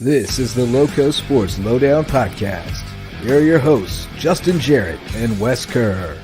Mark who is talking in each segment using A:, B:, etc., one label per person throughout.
A: This is the LowcoSports Lowdown podcast. Here are your hosts, Justin Jarrett and Wes Kerr.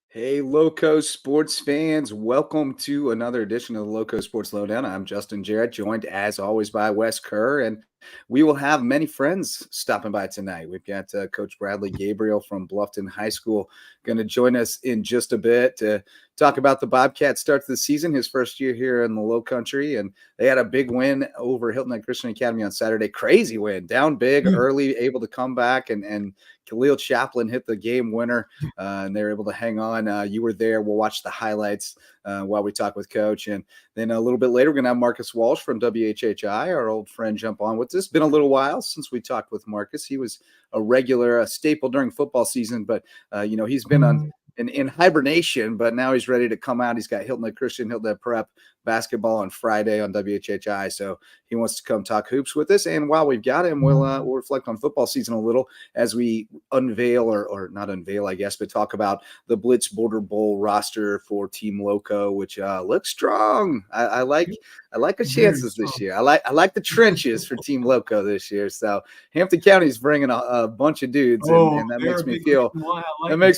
B: Hey, LowcoSports fans. Welcome to another edition of the LowcoSports Lowdown. I'm Justin Jarrett, joined as always by Wes Kerr, and we will have many friends stopping by tonight. We've got Coach Bradley Gabriel from Bluffton High School going to join us in just a bit to talk about the Bobcats start to the season, his first year here in the Lowcountry, and they had a big win over Hilton Head Christian Academy on Saturday. Crazy win, down big early, able to come back, and Khalil Chaplin hit the game winner, and they were able to hang on. You were there. We'll watch the highlights while we talk with Coach, and then a little bit later, we're going to have Marcus Walsh from WHHI, our old friend, jump on with us. It's been a little while since we talked with Marcus. He was a staple during football season, but he's been in hibernation, but now he's ready to come out. He's got Hilton Head Christian, Hilton Head Prep basketball on Friday on WHHI, so he wants to come talk hoops with us. And while we've got him, we'll reflect on football season a little as we unveil, or not unveil, I guess, but talk about the Blitz Border Bowl roster for Team Lowco, which looks strong. I like the chances this year. I like the trenches for Team Lowco this year. So Hampton County's bringing a bunch of dudes, and that makes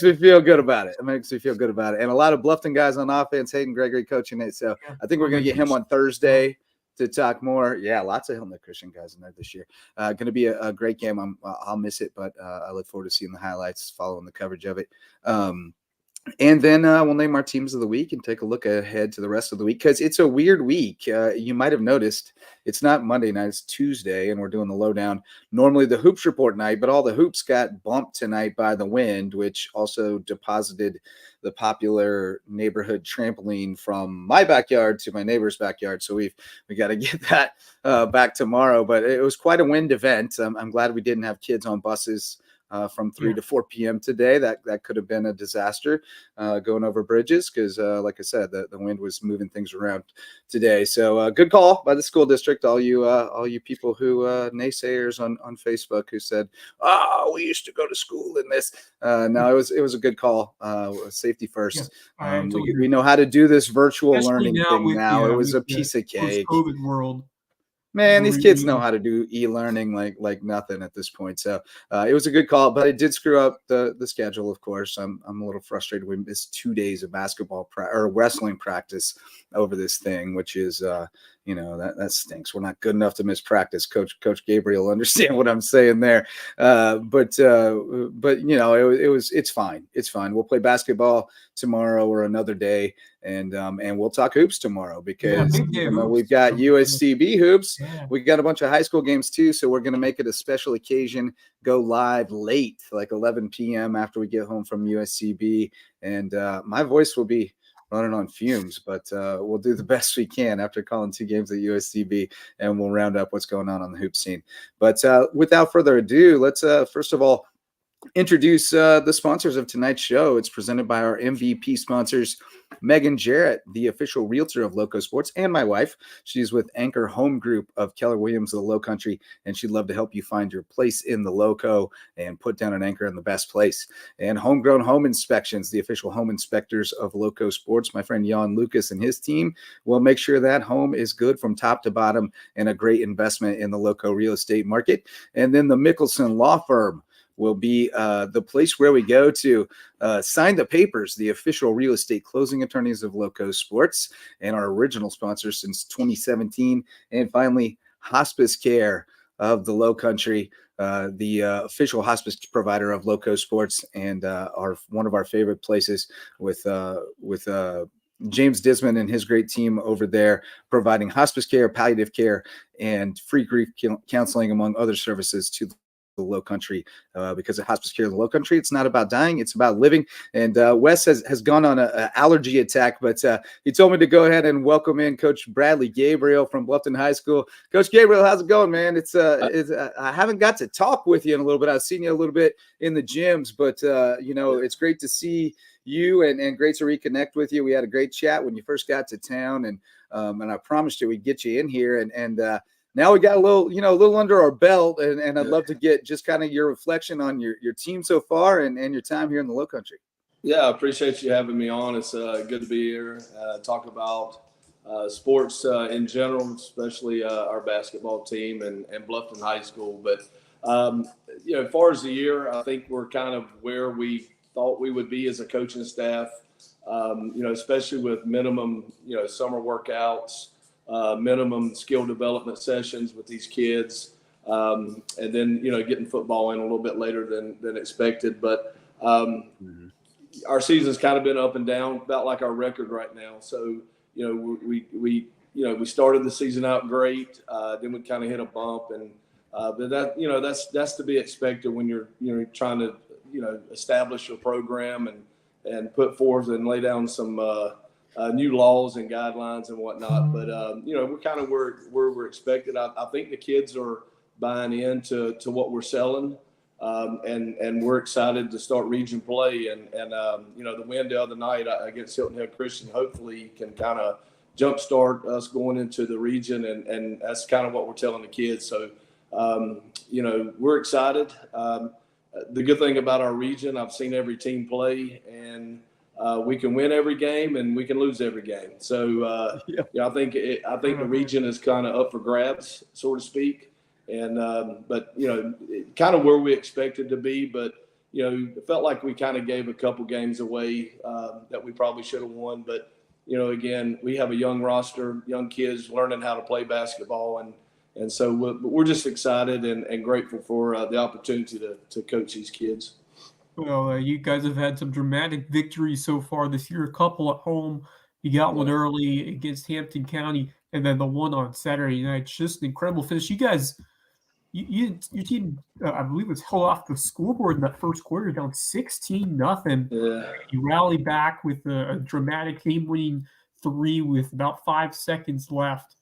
B: me feel good about it. It makes me feel good about it. And a lot of Bluffton guys on offense, Hayden Gregory coaching it. So I think we're going to get him on Thursday to talk more. Yeah, lots of Hilton Head Christian guys in there this year. Going to be a great game. I'll miss it, but I look forward to seeing the highlights, following the coverage of it. And then we'll name our teams of the week and take a look ahead to the rest of the week, because it's a weird week. You might have noticed it's not Monday night, it's Tuesday, and we're doing the Lowdown. Normally the Hoops Report night, but all the hoops got bumped tonight by the wind, which also deposited the popular neighborhood trampoline from my backyard to my neighbor's backyard. So we got to get that back tomorrow. But it was quite a wind event. I'm glad we didn't have kids on buses from 3 to 4 p.m. today. That could have been a disaster going over bridges, because like I said, the wind was moving things around today. So good call by the school district. All you people who naysayers on Facebook who said, "Oh, we used to go to school in this." No, it was a good call. Safety first.
C: Yeah,
B: we know how to do this virtual
C: especially
B: learning thing now. It was a piece of cake.
C: COVID world.
B: Man, these kids know how to do e-learning like nothing at this point. So it was a good call, but it did screw up the schedule, of course. I'm a little frustrated. We missed 2 days of basketball or wrestling practice over this thing, which is that stinks. We're not good enough to miss practice. Coach Gabriel, understand what I'm saying there. But it's fine. It's fine. We'll play basketball tomorrow or another day, and we'll talk hoops tomorrow, because we've got USCB hoops. Yeah. We got a bunch of high school games too, so we're going to make it a special occasion. Go live late, like 11 p.m. after we get home from USCB, and my voice will be running on fumes, but we'll do the best we can after calling 2 games at USCB, and we'll round up what's going on the hoop scene. But without further ado, let's first of all introduce the sponsors of tonight's show. It's presented by our MVP sponsors, Megan Jarrett, the official realtor of LowcoSports, and my wife. She's with Anchor Home Group of Keller Williams of the Lowcountry, and she'd love to help you find your place in the Lowco and put down an anchor in the best place. And Homegrown Home Inspections, the official home inspectors of LowcoSports. My friend Jan Lucas and his team will make sure that home is good from top to bottom and a great investment in the Lowco real estate market. And then the Mickelson Law Firm will be the place where we go to sign the papers, the official real estate closing attorneys of LowcoSports, and our original sponsor since 2017. And finally, Hospice Care of the Lowcountry, the official hospice provider of LowcoSports, and one of our favorite places with James Disman and his great team over there, providing hospice care, palliative care, and free grief counseling, among other services to the Lowcountry, because of hospice care in the Lowcountry, it's not about dying, it's about living. And Wes has gone on an allergy attack, but he told me to go ahead and welcome in Coach Bradley Gabriel from Bluffton High School. Coach Gabriel, how's it going, man? I haven't got to talk with you in a little bit. I've seen you a little bit in the gyms, but it's great to see you and great to reconnect with you. We had a great chat when you first got to town, and I promised you we'd get you in here, and now we got a little under our belt, and I'd love to get just kind of your reflection on your team so far and your time here in the Lowcountry.
D: Yeah, I appreciate you having me on. It's good to be here, talk about
C: sports in general, especially our basketball team and Bluffton High School. But, as far as the year, I think we're kind of where we thought we would be as a coaching staff, especially with minimum, summer workouts, minimum skill development sessions with these kids. And then, getting football in a little bit later than expected. But our season's kind of been up and down, about like our record right now. So, we started the season out great. Then we kind of hit a bump, and but that's to be expected when you're trying to establish your program and put forth and lay down some new laws and guidelines and whatnot. But we're kind of where we're expected. I think the kids are buying into what we're selling. And we're excited to start region play. And the win the other night against Hilton Head Christian hopefully can kind of jumpstart us going into the region. And that's kind of what we're telling the kids. So, we're excited. The good thing about our region, I've seen every team play, and we can win every game and we can lose every game. So, I think the region is kind of up for grabs, so to speak. And but kind of where we expected to be, but it felt like we kind of gave a couple games away that we probably should have won. But again, we have a young roster, young kids learning how to play basketball, and so we're just excited and grateful for the opportunity to coach these kids.
D: Well, you guys have had some dramatic victories so far this year. A couple at home. You got one early against Hampton County, and then the one on Saturday night. It's just an incredible finish. You guys. Your team, I believe, was held off the scoreboard in that first quarter, down 16-0.
C: Yeah.
D: You rally back with a dramatic game-winning 3 with about 5 seconds left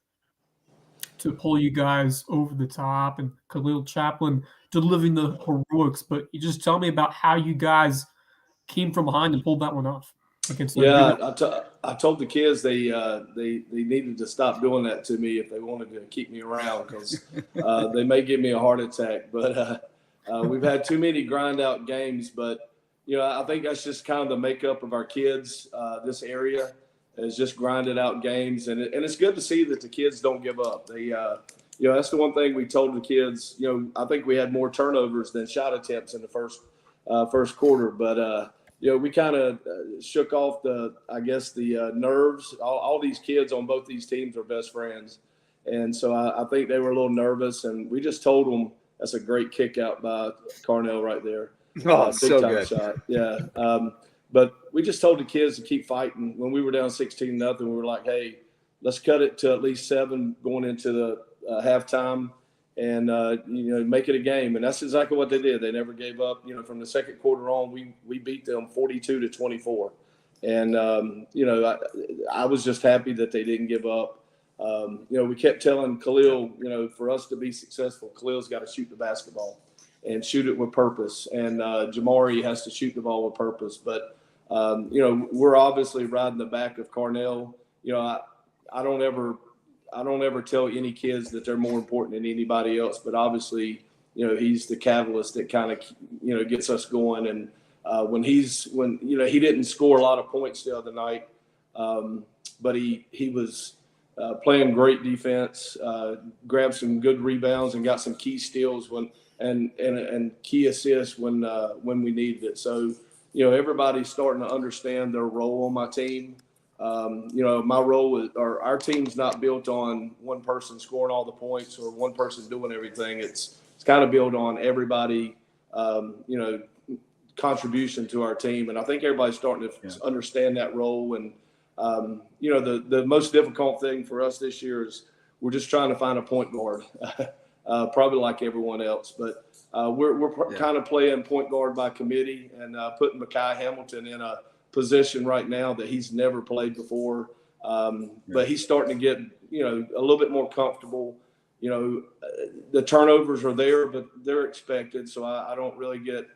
D: to pull you guys over the top, and Khalil Chaplin delivering the heroics. But you just tell me about how you guys came from behind and pulled that one off.
C: I told the kids they needed to stop doing that to me if they wanted to keep me around, because they may give me a heart attack. But we've had too many grind out games. But I think that's just kind of the makeup of our kids. This area is just grinded out games, and it's good to see that the kids don't give up. They that's the one thing we told the kids. I think we had more turnovers than shot attempts in the first quarter, but. We kind of shook off the nerves. All these kids on both these teams are best friends. And so I think they were a little nervous, and we just told them that's a great kick out by Carnell right there.
B: Oh,
C: big
B: so
C: time
B: good.
C: Shot. Yeah. But we just told the kids to keep fighting. When we were down 16-0, we were like, hey, let's cut it to at least 7 going into the halftime. And, make it a game. And that's exactly what they did. They never gave up. From the second quarter on, we beat them 42-24. And, I was just happy that they didn't give up. We kept telling Khalil, for us to be successful, Khalil's got to shoot the basketball and shoot it with purpose. And Jamari has to shoot the ball with purpose. But, we're obviously riding the back of Carnell. I don't ever tell any kids that they're more important than anybody else, but obviously, he's the catalyst that kind of, gets us going. And when he didn't score a lot of points the other night, but he was playing great defense, grabbed some good rebounds and got some key steals and key assists when we needed it. So, everybody's starting to understand their role on my team. My role or our team's not built on one person scoring all the points or one person doing everything. It's kind of built on everybody, contribution to our team. And I think everybody's starting to understand that role. And, the most difficult thing for us this year is we're just trying to find a point guard, probably like everyone else. But we're kind of playing point guard by committee and putting Mekhi Hamilton in a position right now that he's never played before. But he's starting to get, a little bit more comfortable. The turnovers are there, but they're expected. So I don't really get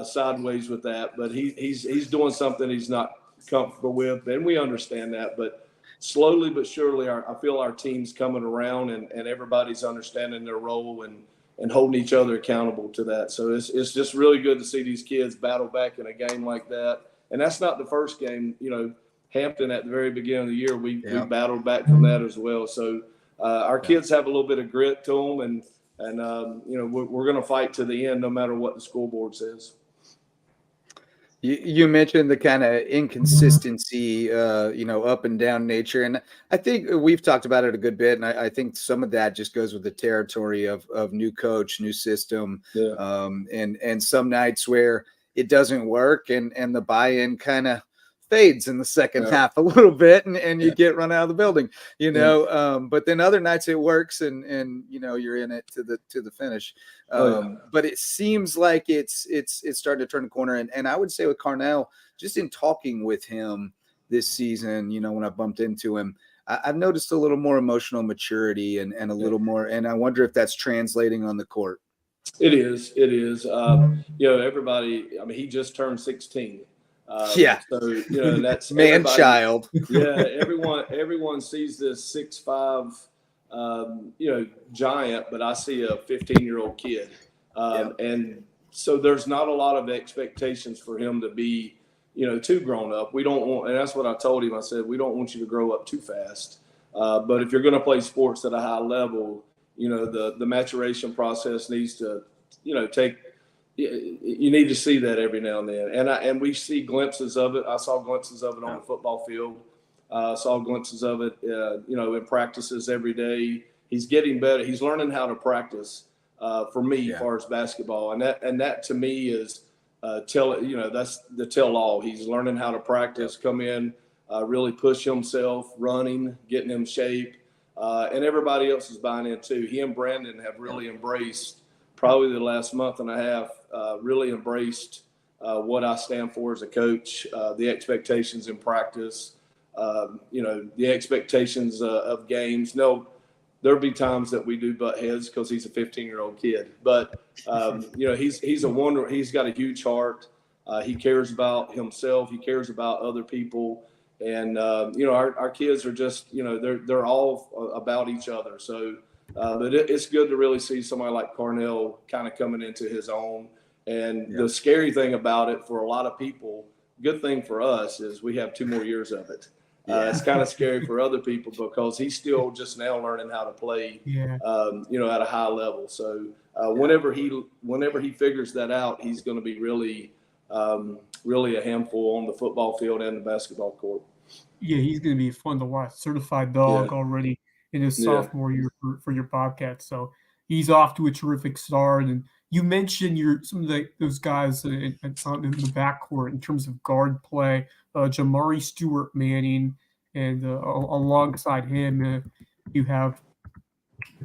C: sideways with that. But he's doing something he's not comfortable with, and we understand that. But slowly but surely, I feel our team's coming around, and everybody's understanding their role and holding each other accountable to that. So it's just really good to see these kids battle back in a game like that. And that's not the first game. Hampton at the very beginning of the year, we battled back from that as well. So our kids have a little bit of grit to them, and we're going to fight to the end no matter what the scoreboard says.
B: You mentioned the kind of inconsistency, up and down nature. And I think we've talked about it a good bit. And I think some of that just goes with the territory of new coach, new system, and some nights where it doesn't work and the buy-in kind of fades in the second half a little bit and you get run out of the building, but then other nights it works and you're in it to the finish. But it seems like it's starting to turn the corner. And I would say with Carnell, just in talking with him this season, when I bumped into him, I've noticed a little more emotional maturity and a little more, and I wonder if that's translating on the court.
C: It is. Everybody, I mean, he just turned 16. So that's
B: man child.
C: Everyone sees this 6'5", giant, but I see a 15-year-old kid, and so there's not a lot of expectations for him to be, too grown up. We don't want, and that's what I told him. I said, we don't want you to grow up too fast, but if you're going to play sports at a high level, the maturation process needs to, take. You need to see that every now and then, and we see glimpses of it. I saw glimpses of it on the football field. Saw glimpses of it, in practices every day. He's getting better. He's learning how to practice. For me, as far as basketball, and that to me is that's the tell all. He's learning how to practice, come in, really push himself, running, getting in shape, and everybody else is buying in too. He and Brandon have really embraced. Probably the last month and a half, really embraced what I stand for as a coach, the expectations in practice, the expectations of games. No, there'll be times that we do butt heads because he's a 15-year-old kid. But, he's a wonder. He's got a huge heart. He cares about himself. He cares about other people. And, our kids are just, they're all about each other. So, but it's good to really see somebody like Carnell kind of coming into his own. And the scary thing about it for a lot of people, good thing for us, is we have 2 more years of it. It's kind of scary for other people because he's still just now learning how to play, at a high level. So whenever he figures that out, he's going to be really a handful on the football field and the basketball court.
D: Yeah, he's going to be fun to watch. Certified dog already in his sophomore year for your Bobcats. So he's off to a terrific start. And you mentioned some of those guys in the backcourt in terms of guard play, Jamari Stewart Manning, and alongside him you have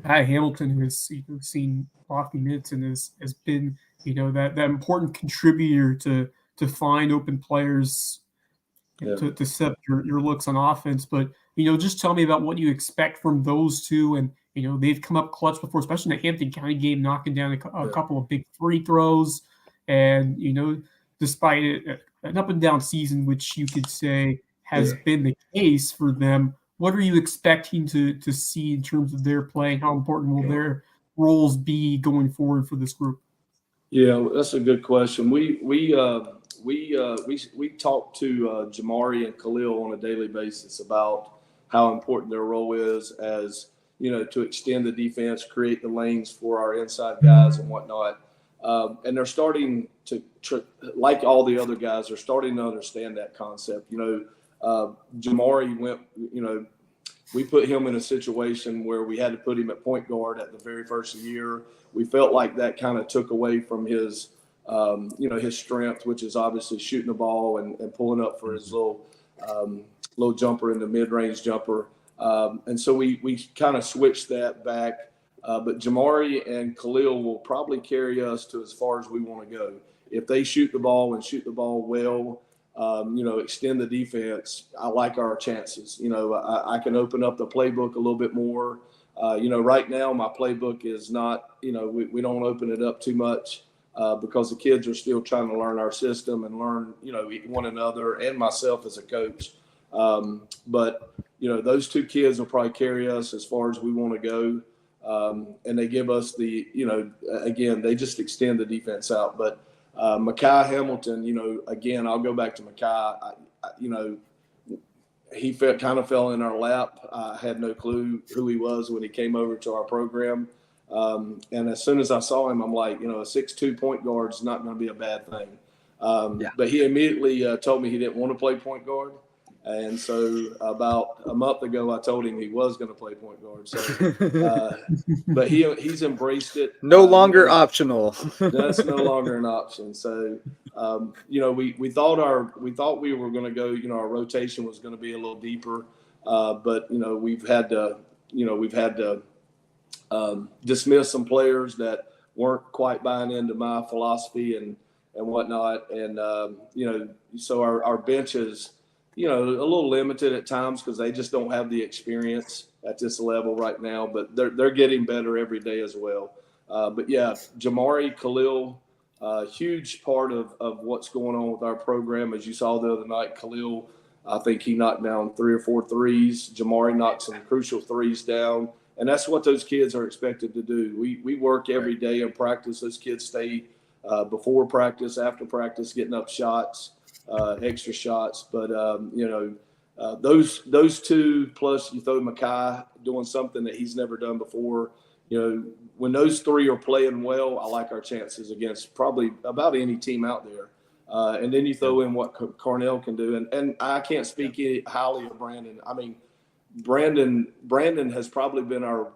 D: Pat Hamilton, who has seen lofty minutes and has been that important contributor to find open players to set your looks on offense. But just tell me about what you expect from those two. And they've come up clutch before, especially in the Hampton County game, knocking down a couple of big free throws. And despite an up and down season, which you could say has been the case for them, what are you expecting to see in terms of their play, and how important will their roles be going forward for this group?
C: Yeah, that's a good question. We talk to Jamari and Khalil on a daily basis about how important their role is as, to extend the defense, create the lanes for our inside guys and whatnot. And they're starting to, like all the other guys, they're starting to understand that concept. Jamari went, we put him in a situation where we had to put him at point guard at the very first year. We felt like that kind of took away from his his strength, which is obviously shooting the ball and pulling up for his little jumper in the mid-range jumper. And so we kind of switched that back. But Jamari and Khalil will probably carry us to as far as we want to go. If they shoot the ball and shoot the ball well, extend the defense, I like our chances. I can open up the playbook a little bit more. Right now my playbook is not, we don't open it up too much because the kids are still trying to learn our system and learn, one another and myself as a coach. But those 2 kids will probably carry us as far as we want to go. And they give us the, again, they just extend the defense out. But Mekhi Hamilton, again, I'll go back to Mekhi. he kind of fell in our lap. I had no clue who he was when he came over to our program. And as soon as I saw him, I'm like, a 6'2" point guard is not going to be a bad thing. But he immediately told me he didn't want to play point guard. And so about a month ago, I told him he was going to play point guard. So, but he's embraced it.
B: No longer optional.
C: That's no longer an option. So, we thought we were going to go. Our rotation was going to be a little deeper, but we've had to dismiss some players that weren't quite buying into my philosophy and whatnot. And so our bench is a little limited at times because they just don't have the experience at this level right now. But they're getting better every day as well. But yeah, Jamari Khalil, huge part of what's going on with our program. As you saw the other night, Khalil, I think he knocked down 3 or 4 threes. Jamari knocked some crucial threes down. And that's what those kids are expected to do. We work every day in practice. Those kids stay before practice, after practice, getting up shots, extra shots. But, those two, plus you throw Makai doing something that he's never done before. When those three are playing well, I like our chances against probably about any team out there. And then you throw in what Cornell can do. And I can't speak highly of Brandon. I mean, Brandon has probably been our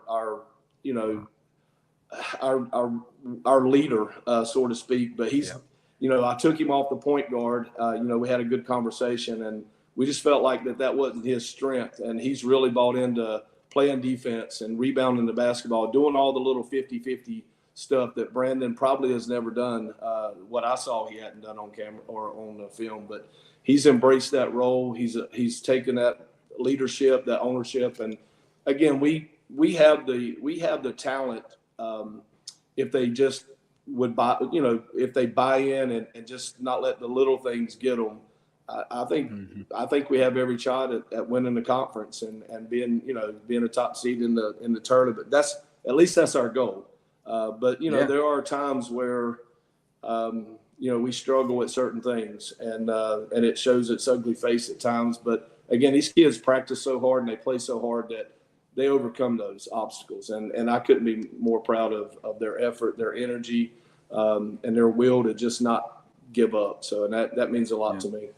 C: leader, so to speak. But he's, I took him off the point guard. We had a good conversation, and we just felt like that wasn't his strength. And he's really bought into playing defense and rebounding the basketball, doing all the little 50-50 stuff that Brandon probably has never done. What I saw he hadn't done on camera or on the film, but he's embraced that role. He's taken that leadership, that ownership, and again, we have the talent. If they just would buy, if they buy in and just not let the little things get them, I think we have every shot at winning the conference and being a top seed in the tournament. That's our goal. But there are times where we struggle with certain things, and it shows its ugly face at times. But again, these kids practice so hard and they play so hard that they overcome those obstacles. And I couldn't be more proud of their effort, their energy, and their will to just not give up. So, and that means a lot to me.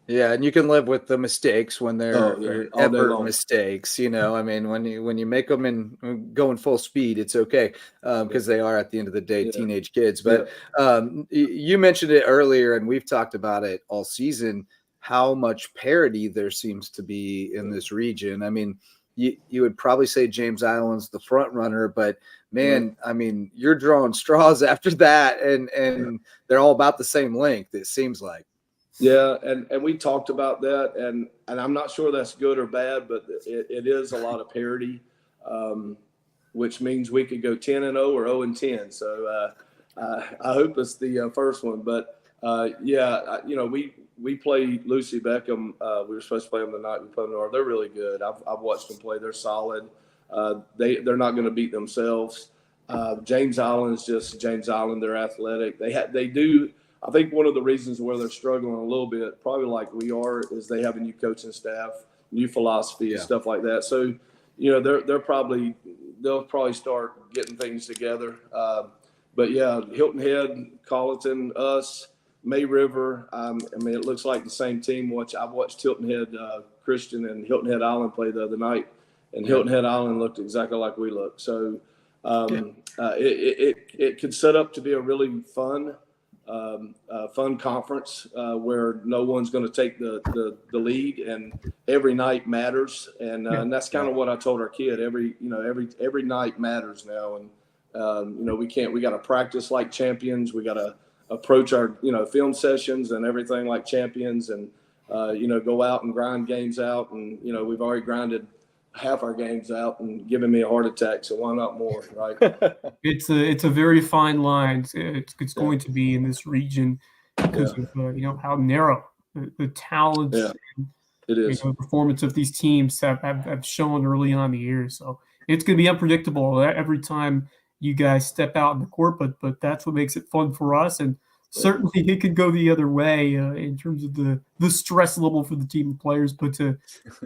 B: Yeah, and you can live with the mistakes when they're effort mistakes. I mean, when you make them and going full speed, it's okay because they are at the end of the day teenage kids. But you mentioned it earlier, and we've talked about it all season, how much parity there seems to be in this region. I mean, you would probably say James Island's the front runner, but man, I mean, you're drawing straws after that, and they're all about the same length, it seems like.
C: Yeah, and we talked about that, and I'm not sure that's good or bad, but it is a lot of parity, which means we could go 10-0 or 0-10. So I hope it's the first one. But we play Lucy Beckham. We were supposed to play them tonight. We played them. They're really good. I've watched them play. They're solid. They're not going to beat themselves. James Island is just James Island. They're athletic. They do. I think one of the reasons where they're struggling a little bit, probably like we are, is they have a new coaching staff, new philosophy, and stuff like that. So, they'll probably start getting things together. But yeah, Hilton Head, Colleton, us, May River. It looks like the same team. I've watched Hilton Head Christian and Hilton Head Island play the other night, and Hilton Head Island looked exactly like we look. So it could set up to be a really fun conference where no one's going to take the lead, and every night matters. And that's kind of what I told our kid. Every night matters now, and we got to practice like champions. We got to approach our film sessions and everything like champions, and go out and grind games out. And we've already grinded half our games out and giving me a heart attack, so why not more, right?
D: It's a very fine line. It's going to be in this region because of how narrow the talent and the performance of these teams have shown early on in the year. So it's going to be unpredictable every time you guys step out in the court, but that's what makes it fun for us. And certainly it could go the other way in terms of the stress level for the team and players. But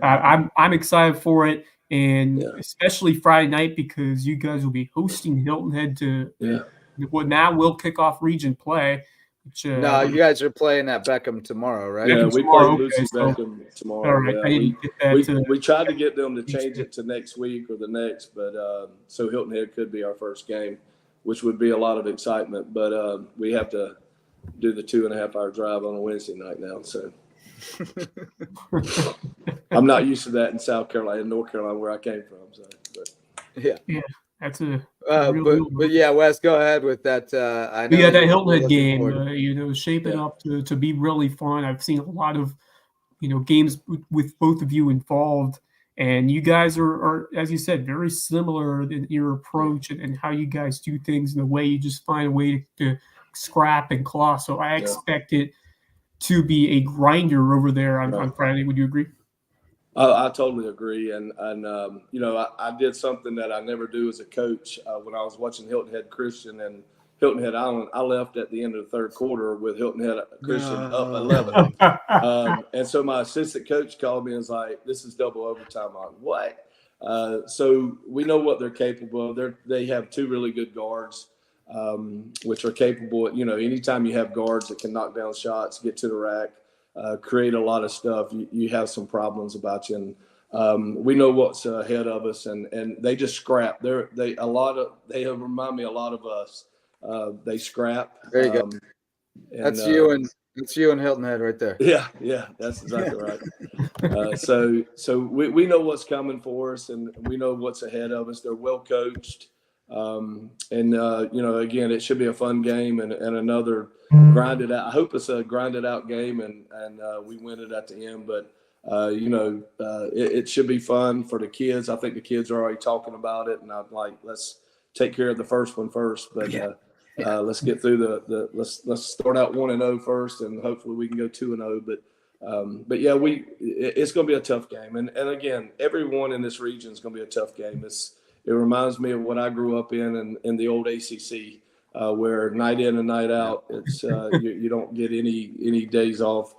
D: I'm excited for it, and especially Friday night because you guys will be hosting Hilton Head to what now will kick off region play. Which,
B: No, you guys are playing at Beckham tomorrow, right?
C: Yeah, we play Lucy Beckham tomorrow.
D: All right,
C: Yeah,
D: I didn't get that.
C: we tried to get them to change it to next week or the next, but so Hilton Head could be our first game, which would be a lot of excitement. But we have to do the 2.5-hour drive on a Wednesday night now, so I'm not used to that in South Carolina, North Carolina, where I came from. So, but.
B: Yeah,
D: that's a
B: but yeah, Wes, go ahead with that. I know
D: we got that Hilton Head game,
B: forward.
D: Shaping up to be really fun. I've seen a lot of, games with both of you involved, and you guys are, as you said, very similar in your approach and how you guys do things, and the way you just find a way to scrap and claw. So I expect it to be a grinder over there on Friday. Would you agree?
C: I totally agree, and I did something that I never do as a coach when I was watching Hilton Head Christian and Hilton Head Island. I left at the end of the third quarter with Hilton Head Christian up 11, and so my assistant coach called me and was like, "This is double overtime." I'm like, what? So we know what they're capable of. They have two really good guards, which are capable. Anytime you have guards that can knock down shots, get to the rack. Create a lot of stuff. You have some problems about you, and we know what's ahead of us. And they just scrap. They remind me a lot of us. They scrap.
B: There you go. That's you and Hilton Head right there.
C: Yeah, that's exactly right. So we know what's coming for us, and we know what's ahead of us. They're well coached. Again, it should be a fun game and another grinded out. I hope it's a grinded out game and we win it at the end. But it should be fun for the kids. I think the kids are already talking about it, and I'm like, let's take care of the first one first. But let's get through let's start out 1-0 first, and hopefully we can go 2-0. But yeah, it's going to be a tough game. And again, everyone in this region is going to be a tough game. It reminds me of what I grew up in the old ACC, where night in and night out, it's you don't get any days off.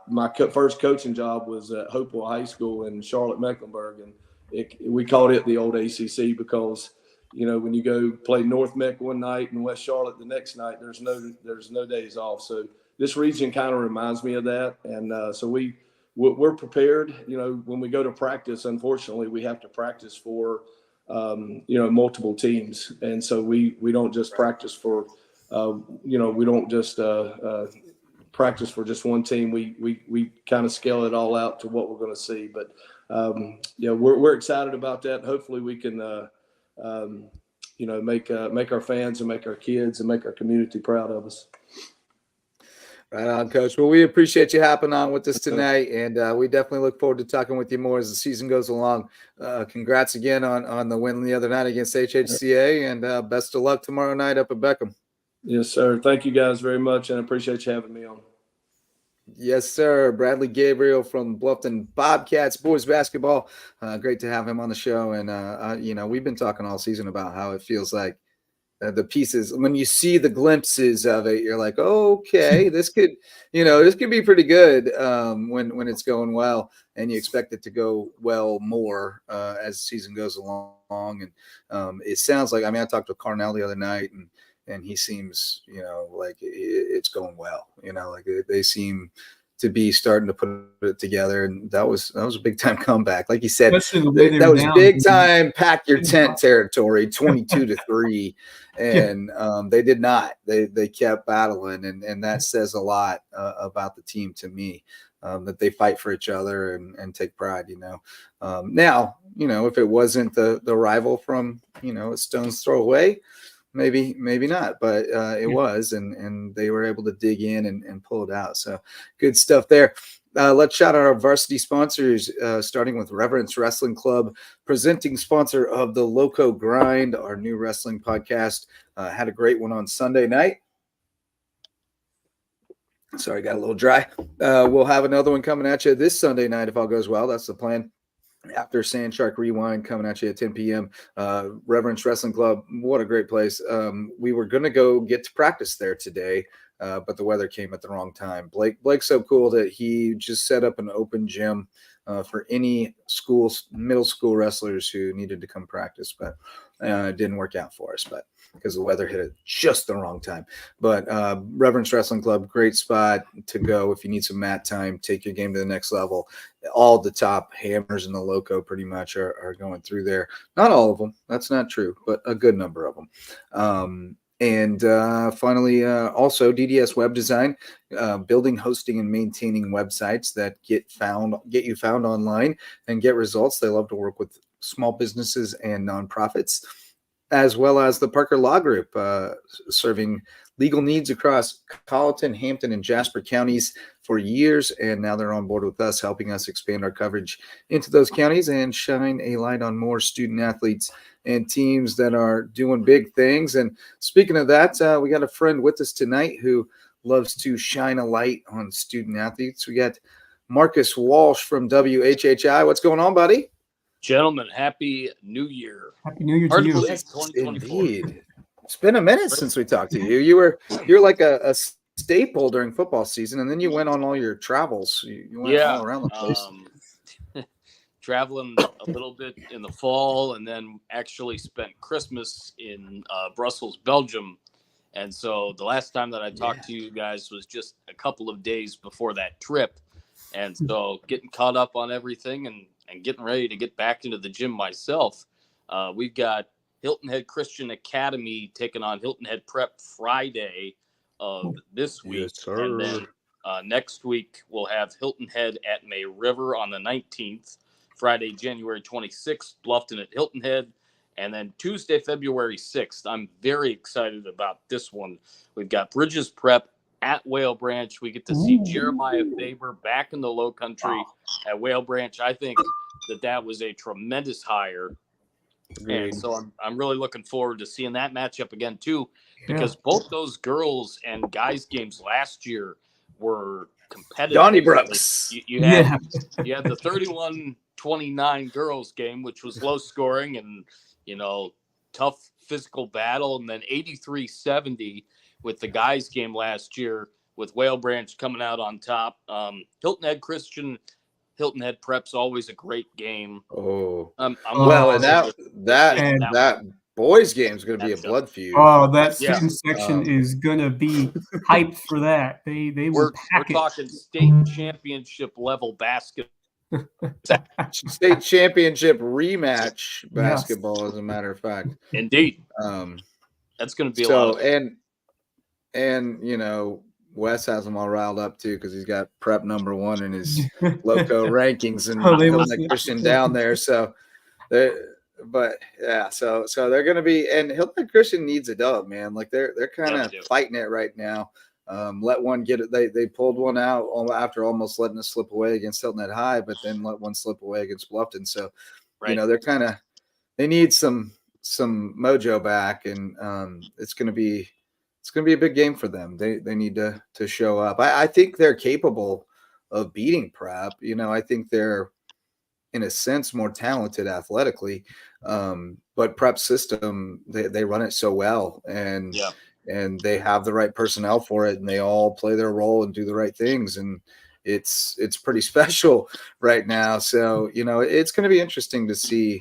C: My first coaching job was at Hopewell High School in Charlotte, Mecklenburg, and we called it the old ACC because when you go play North Mech one night and West Charlotte the next night, there's no days off. So this region kind of reminds me of that, and so we're prepared. When we go to practice, unfortunately, we have to practice for multiple teams. And so we don't just practice for, we don't just practice for just one team. We kind of scale it all out to what we're going to see. But, we're excited about that. Hopefully we can, make our fans and make our kids and make our community proud of us.
B: Right on, Coach. Well, we appreciate you hopping on with us tonight, and we definitely look forward to talking with you more as the season goes along. Congrats again on the win the other night against HHCA, and best of luck tomorrow night up at Beckham.
C: Yes, sir. Thank you guys very much, and I appreciate you having me on.
B: Yes, sir. Bradley Gabriel from Bluffton Bobcats boys basketball. Great to have him on the show, and we've been talking all season about how it feels like the pieces, when you see the glimpses of it, you're like, oh, okay, this could be pretty good when it's going well, and you expect it to go well more as the season goes along. And it sounds like, I talked to Carnell the other night, and he seems, like it's going well. Like they seem to be starting to put it together, and that was a big time comeback. Like you said, that was big time pack your tent territory, 22-3, and they did not. They kept battling, and that says a lot about the team to me, that they fight for each other and take pride. Now, if it wasn't the rival from a stone's throw away, maybe not, but it was, and they were able to dig in and pull it out. So good stuff there. Let's shout out our varsity sponsors, starting with Reverence Wrestling Club, presenting sponsor of the Lowco Grind, our new wrestling podcast. Had a great one on Sunday night. Sorry, got a little dry. We'll have another one coming at you this Sunday night if all goes well. That's the plan. After Sand Shark Rewind coming at you at 10 p.m. Reverence Wrestling Club, what a great place. We were going to go get to practice there today, but the weather came at the wrong time. Blake's so cool that he just set up an open gym for any middle school wrestlers who needed to come practice, but it didn't work out for us, but because the weather hit at just the wrong time. But Reverence Wrestling Club, great spot to go if you need some mat time, take your game to the next level. All the top hammers in the Lowco pretty much are going through there. Not all of them, that's not true, but a good number of them. And finally, also DDS Web Design, building, hosting, and maintaining websites that get you found online and get results. They love to work with small businesses and nonprofits, as well as the Parker Law Group, serving legal needs across Colleton, Hampton, and Jasper counties for years. And now they're on board with us, helping us expand our coverage into those counties and shine a light on more student athletes and teams that are doing big things. And speaking of that, we got a friend with us tonight who loves to shine a light on student athletes. We got Marcus Walsh from WHHI. What's going on, buddy?
E: Gentlemen, Happy New Year.
D: Happy New Year
E: Hard
D: to
E: to
D: you.
E: believe,
B: Yes,
E: 2024.
B: indeed. It's been a minute since we talked to you. You're like a staple during football season, and then you went on all your travels. You went all around the place.
E: Traveling a little bit in the fall, and then actually spent Christmas in Brussels, Belgium. And so the last time that I talked to you guys was just a couple of days before that trip. And so getting caught up on everything and getting ready to get back into the gym myself. We've got Hilton Head Christian Academy taking on Hilton Head Prep Friday of this week.
B: Yes, sir.
E: And then next week we'll have Hilton Head at May River on the 19th. Friday, January 26th, Bluffton at Hilton Head. And then Tuesday, February 6th. I'm very excited about this one. We've got Bridges Prep at Whale Branch. We get to see Jeremiah Faber back in the Lowcountry at Whale Branch. I think that was a tremendous hire.
B: Agreed.
E: And so I'm really looking forward to seeing that matchup again, too, because both those girls and guys games last year were competitive.
B: Donnie Brooks.
E: You had the 31-29 girls game, which was low scoring and, tough physical battle. And then 83-70 with the guys game last year with Whale Branch coming out on top. Hilton Head Christian, Hilton Head Prep's always a great game.
B: Oh,
E: I'm
B: and that boys game is going to be a blood feud.
D: Oh, that student section is going to be hyped for that. They
E: we're
D: pack
E: talking state championship level basketball.
B: State championship rematch basketball, as a matter of fact.
E: Indeed. That's going to be a lot of
B: and Wes has them all riled up too because he's got Prep #1 in his Lowco rankings and Hilton Christian down there. So so they're going to be, and Hilton Christian needs a dub, man. Like they're kind of fighting it right now. Let one get it. They pulled one out after almost letting it slip away against Hilton Head High, but then let one slip away against Bluffton. So, they're they need some mojo back, and it's going to be a big game for them. They need to show up. I think they're capable of beating Prep. I think they're in a sense more talented athletically, but Prep system they run it so well, and they have the right personnel for it, and they all play their role and do the right things, and it's pretty special right now. So it's going to be interesting to see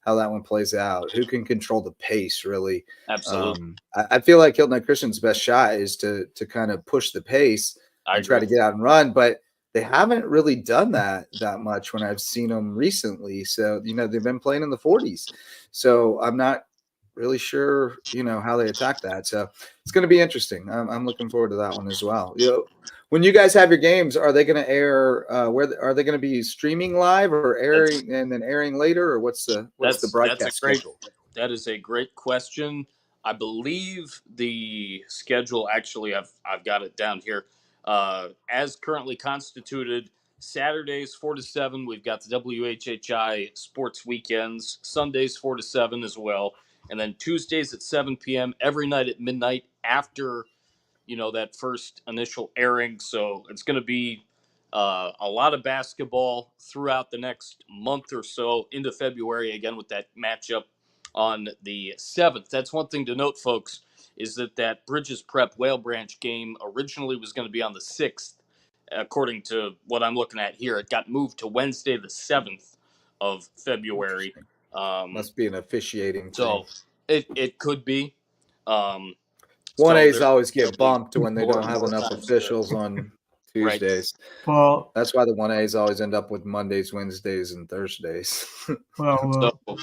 B: how that one plays out. Who can control the pace, really?
E: Absolutely.
B: I feel like Hilton Head Christian's best shot is to kind of push the pace and try to get out and run, but they haven't really done that much when I've seen them recently. So, they've been playing in the 40s. So I'm not really sure, how they attack that. So it's going to be interesting. I'm looking forward to that one as well. When you guys have your games, are they going to air? Are they going to be streaming live or airing and then airing later, or what's the broadcast schedule?
E: That is a great question. I believe the schedule, actually, I've got it down here. As currently constituted, Saturdays 4 to 7. We've got the WHHI sports weekends. Sundays 4 to 7 as well, and then Tuesdays at 7 p.m. every night at midnight after that first initial airing. So it's going to be a lot of basketball throughout the next month or so into February, again with that matchup on the 7th. That's one thing to note, folks. is that Bridges Prep Whale Branch game originally was going to be on the 6th. According to what I'm looking at here, it got moved to Wednesday the 7th of February.
B: Must be an officiating
E: So
B: thing.
E: it could be.
B: 1As
E: So
B: always
E: there'll
B: get
E: be
B: bumped when they
E: more
B: don't
E: and
B: have
E: more
B: enough
E: times
B: officials on
E: Right.
B: Tuesdays.
D: Well,
B: That's why the 1As always end up with Mondays, Wednesdays, and Thursdays.
D: well,
E: So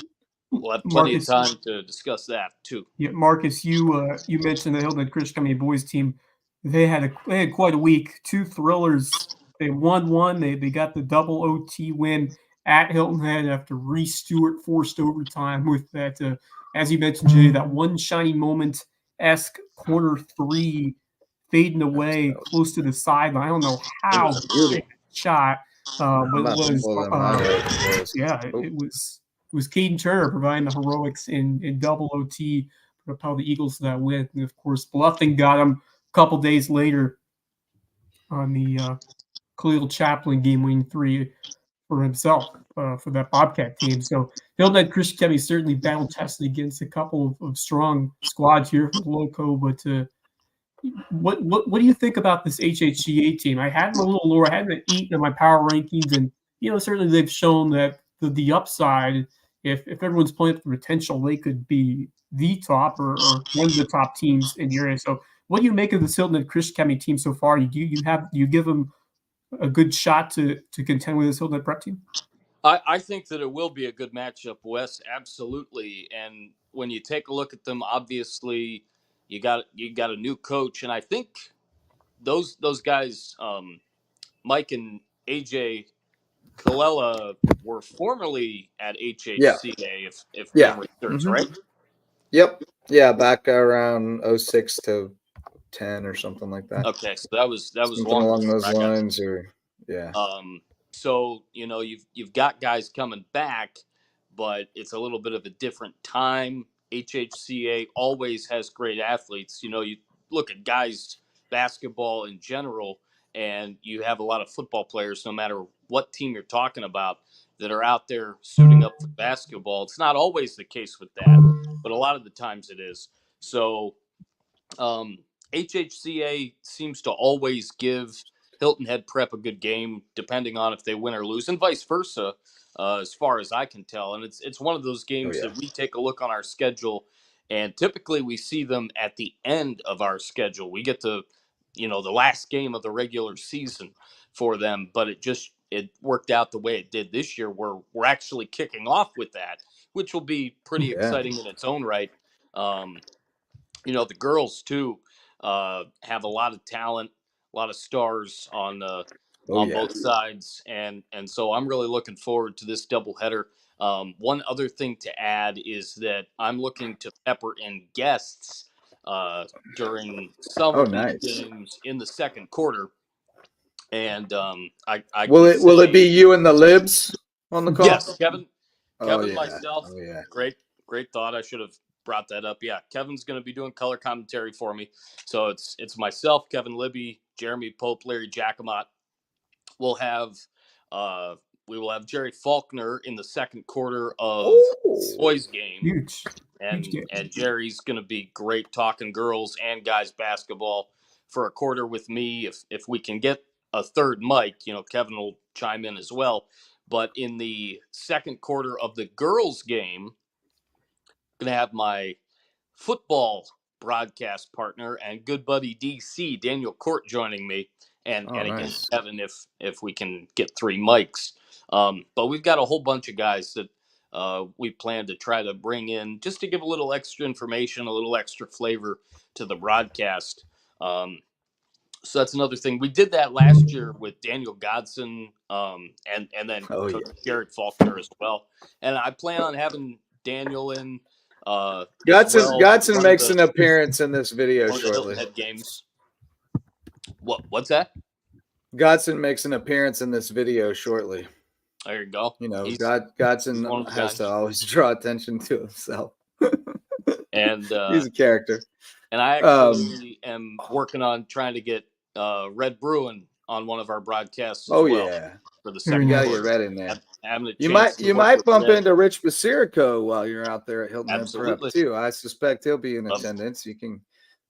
E: we'll have plenty
D: Marcus,
E: of time to discuss that too.
D: yeah, Marcus, you mentioned the Hilton Head Christian Academy boys team. They had quite a week. 2 thrillers. They won one. They got the double OT win at Hilton Head after Reese Stewart forced overtime with that, as you mentioned, Jay, that one shiny moment-esque corner 3 fading away close to the sideline. I don't know
E: It was
D: how
E: a beauty.
D: big a shot, but
B: I'm
D: it
B: about to
D: was
B: pull them highlights.
D: yeah, it was Caden Turner providing the heroics in double OT to propel the Eagles to that win. And of course, Bluffton got them a couple days later on the Khalil Chaplin game-winning 3 for himself for that Bobcat team. So Hilton Head Christian Academy certainly battle-tested against a couple of strong squads here for Lowco, but what do you think about this HHCA team? I had them a little lower. I had them at 8 in my power rankings, and certainly they've shown that the upside, if everyone's playing up the potential, they could be the top or one of the top teams in the area. So, what do you make of the Hilton Head Christian Academy team so far? Do you give them a good shot to contend with this Hilton Head Prep team?
E: I think that it will be a good matchup, Wes. Absolutely. And when you take a look at them, obviously you got a new coach, and I think those guys, Mike and AJ Colella, were formerly at HHCA, if memory serves,
B: Mhm.
E: right?
B: Yep. Yeah, back around 06 to 10 or something like that.
E: Okay, so that was
B: Something
E: long
B: along
E: before
B: those
E: I got
B: lines, or yeah.
E: So you've got guys coming back, but it's a little bit of a different time. HHCA always has great athletes. You look at guys basketball in general, and you have a lot of football players, no matter what team you're talking about, that are out there suiting up for basketball. It's not always the case with that, but a lot of the times it is. So HHCA seems to always give Hilton Head Prep a good game, depending on if they win or lose, and vice versa, as far as I can tell. And it's one of those games that we take a look on our schedule, and typically we see them at the end of our schedule. We get the last game of the regular season for them, but it worked out the way it did this year, where we're actually kicking off with that, which will be pretty exciting in its own right. The girls too have a lot of talent, a lot of stars on both sides, and so I'm really looking forward to this doubleheader. One other thing to add is that I'm looking to pepper in guests during some of these games in the second quarter, and
B: will it be you and the Libs on the call?
E: Yes, Kevin, myself.
B: Oh yeah.
E: Great thought. I should have brought that up. Yeah, Kevin's going to be doing color commentary for me. So it's myself, Kevin Libby, Jeremy Pope, Larry Jacomot. We will have Jerry Faulkner in the second quarter of the boys game.
D: Huge.
E: And Jerry's going to be great talking girls and guys basketball for a quarter with me. If we can get a third mic, Kevin will chime in as well. But in the second quarter of the girls game, I'm going to have my football broadcast partner and good buddy DC, Daniel Court, joining me. And again, Kevin, if we can get 3 mics. But we've got a whole bunch of guys that we plan to try to bring in just to give a little extra information, a little extra flavor to the broadcast. So that's another thing. We did that last year with Daniel Godson and then Coach Jarrett Faulkner as well. And I plan on having Daniel in.
B: Godson makes an appearance in this video shortly.
E: Games. What's that?
B: Godson makes an appearance in this video shortly.
E: There you go.
B: Godson has to always draw attention to himself.
E: And
B: he's a character.
E: And I actually am working on trying to get Red Bruin on one of our broadcasts as well.
B: Yeah.
E: For the second
B: quarter. Get Red in there.
E: You
B: might bump into Rich Basirico while you're out there at Hilton Head Prep
E: Absolutely.
B: too. I suspect he'll be in attendance. You can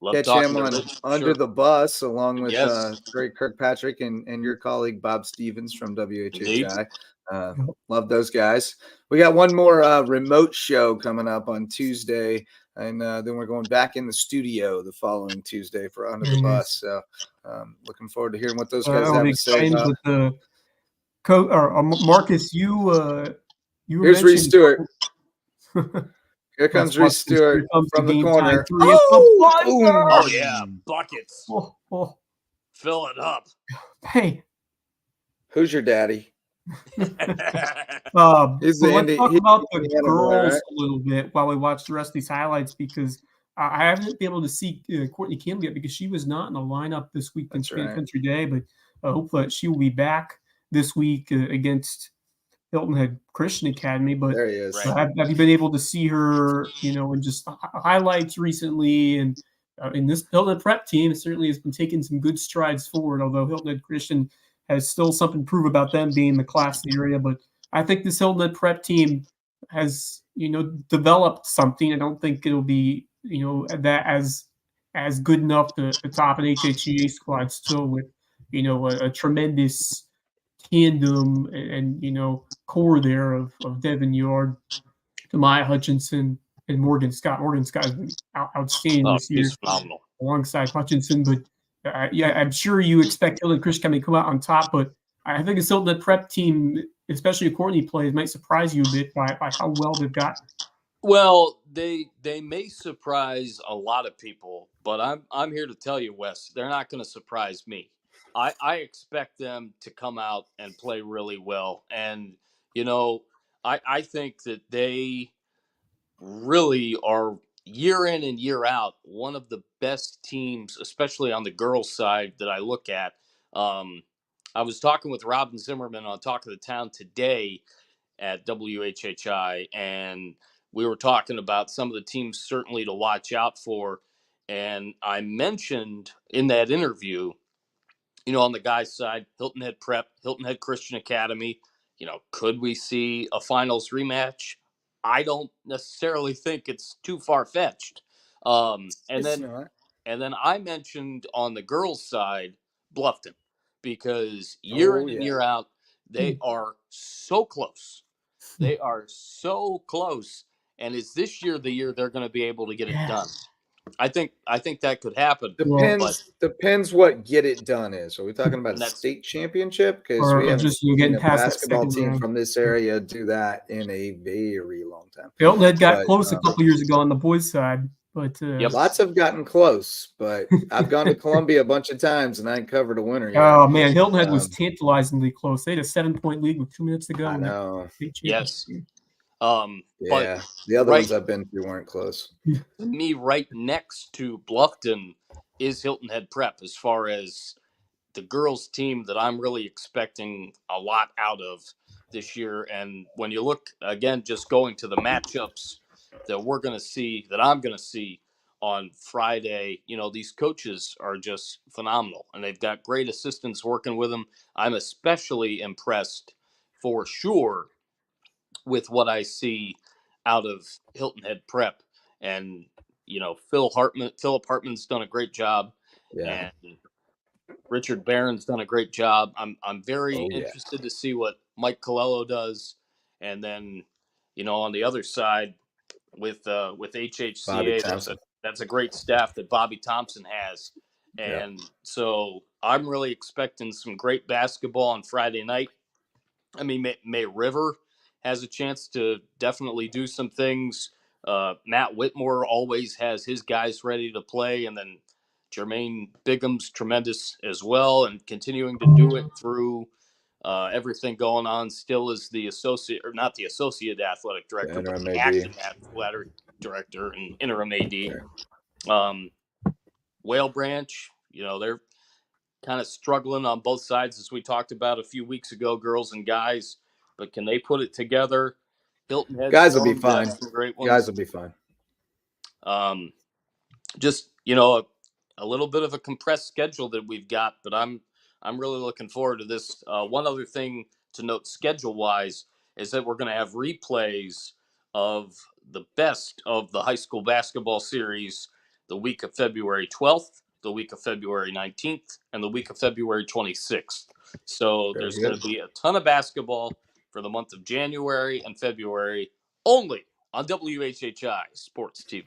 E: Love
B: catch
E: talking
B: him
E: to
B: on
E: Rich.
B: Under
E: Sure.
B: the Bus along with
E: Yes,
B: Greg Kirkpatrick and your colleague Bob Stevens from
E: indeed.
B: WHHI. Love those guys. We got one more remote show coming up on Tuesday, and then we're going back in the studio the following Tuesday for Under the
D: Very
B: Bus.
D: nice.
B: So looking forward to hearing what those guys
D: That'll
B: have
D: be
B: to say
D: exciting.
B: about.
D: With Marcus, you were
B: Here's Reese
D: mentioning.
B: Stewart. Here
D: Let's
B: comes
D: watch
B: Reese
D: this. Here
B: Stewart
D: comes
B: from the
D: game
B: corner.
D: time three. It's the
B: Boom!
E: Oh yeah, buckets.
D: buzzer! Oh,
E: Fill it up.
D: hey.
B: Who's your daddy?
D: He's
B: He's
D: but
B: the
D: let's
B: Indi-
D: talk
B: he's
D: about
B: the
D: the
B: Indiana boy,
D: girls
B: right?
D: a little bit while we watch the rest of these highlights, because I haven't been able to see Courtney Campbell yet because she was not in the lineup this week in
B: That's
D: Span
B: right.
D: Country Day, but hopefully she will be back this week against Hilton Head Christian Academy. But
B: There he is.
E: Right.
D: have you been able to see her, in just highlights recently? And in this Hilton Head prep team, it certainly has been taking some good strides forward, although Hilton Head Christian has still something to prove about them being the class of the area. But I think this Hilton Head prep team has, developed something. I don't think it'll be, that as good enough to top an HHEA squad still with, a tremendous tandem and core there of Devin Yard, Tamaya Hutchinson, and Morgan Scott. Morgan Scott has been outstanding
E: Oh,
D: this year
E: he's phenomenal.
D: alongside Hutchinson. But I'm sure you expect Hilton Chris coming to come out on top. But I think this Hilton prep team, especially if Courtney plays, might surprise you a bit by how well they've got.
E: Well, they may surprise a lot of people, but I'm here to tell you, Wes, they're not going to surprise me. I expect them to come out and play really well, and I think that they really are year in and year out one of the best teams, especially on the girls' side that I look at. I was talking with Robin Zimmerman on Talk of the Town today at WHHI, and we were talking about some of the teams certainly to watch out for. And I mentioned in that interview, on the guys' side, Hilton Head Prep, Hilton Head Christian Academy, could we see a finals rematch? I don't necessarily think it's too far fetched. And
B: It's
E: then
B: not.
E: and then I mentioned on the girls' side, Bluffton, because year
B: Oh
E: in and
B: yeah.
E: year out, they are so close. They are so close. And is this year the year they're going to be able to get it done? I think that could happen.
B: Depends what get it done is. Are we talking about a
E: That's-
B: state championship? Because
D: Or
B: we haven't
D: just
B: seen
D: getting
B: a
D: past that
B: basketball
D: second
B: team
D: round.
B: from this area do that in a very long time.
D: Hilton Head got
B: But,
D: close a couple years ago on the boys' side, but
E: Yep.
B: Lots have gotten close, but I've gone to Columbia a bunch of times and I ain't covered a winner yet.
D: oh man, Hilton Head was tantalizingly close. They had a 7-point lead with 2 minutes to go.
B: I
D: in the
B: know.
D: state
E: Yes.
D: championship.
B: Yeah.
E: But
B: The other
E: right-
B: ones I've been to weren't close.
E: to me, right next to Bluffton is Hilton Head Prep as far as the girls' team that I'm really expecting a lot out of this year. And when you look, again, just going to the matchups that we're going to see, that I'm going to see on Friday, these coaches are just phenomenal. And they've got great assistants working with them. I'm especially impressed for sure with what I see out of Hilton Head Prep. And, Philip Hartman's done a great job.
B: Yeah.
E: And Richard Barron's done a great job. I'm very
B: Oh, yeah.
E: interested to see what Mike Colello does. And then, on the other side with
B: Bobby
E: HHCA, that's a great staff that Bobby Thompson has. And so I'm really expecting some great basketball on Friday night. I mean, May River has a chance to definitely do some things. Matt Whitmore always has his guys ready to play, and then Jermaine Bigham's tremendous as well, and continuing to do it through everything going on still as the associate, or not the associate athletic director, but the acting athletic director and interim AD. Whale Branch, they're kind of struggling on both sides, as we talked about a few weeks ago, girls and guys. But can they put it together? Hilton Head
B: Guys will be fine.
E: some great ones.
B: Guys will be fine.
E: Just a little bit of a compressed schedule that we've got, but I'm really looking forward to this. One other thing to note, schedule wise, is that we're going to have replays of the best of the high school basketball series the week of February 12th, the week of February 19th, and the week of February 26th. So
B: Very
E: there's
B: good.
E: going to be a ton of basketball for the month of January and February only on WHHI Sports TV.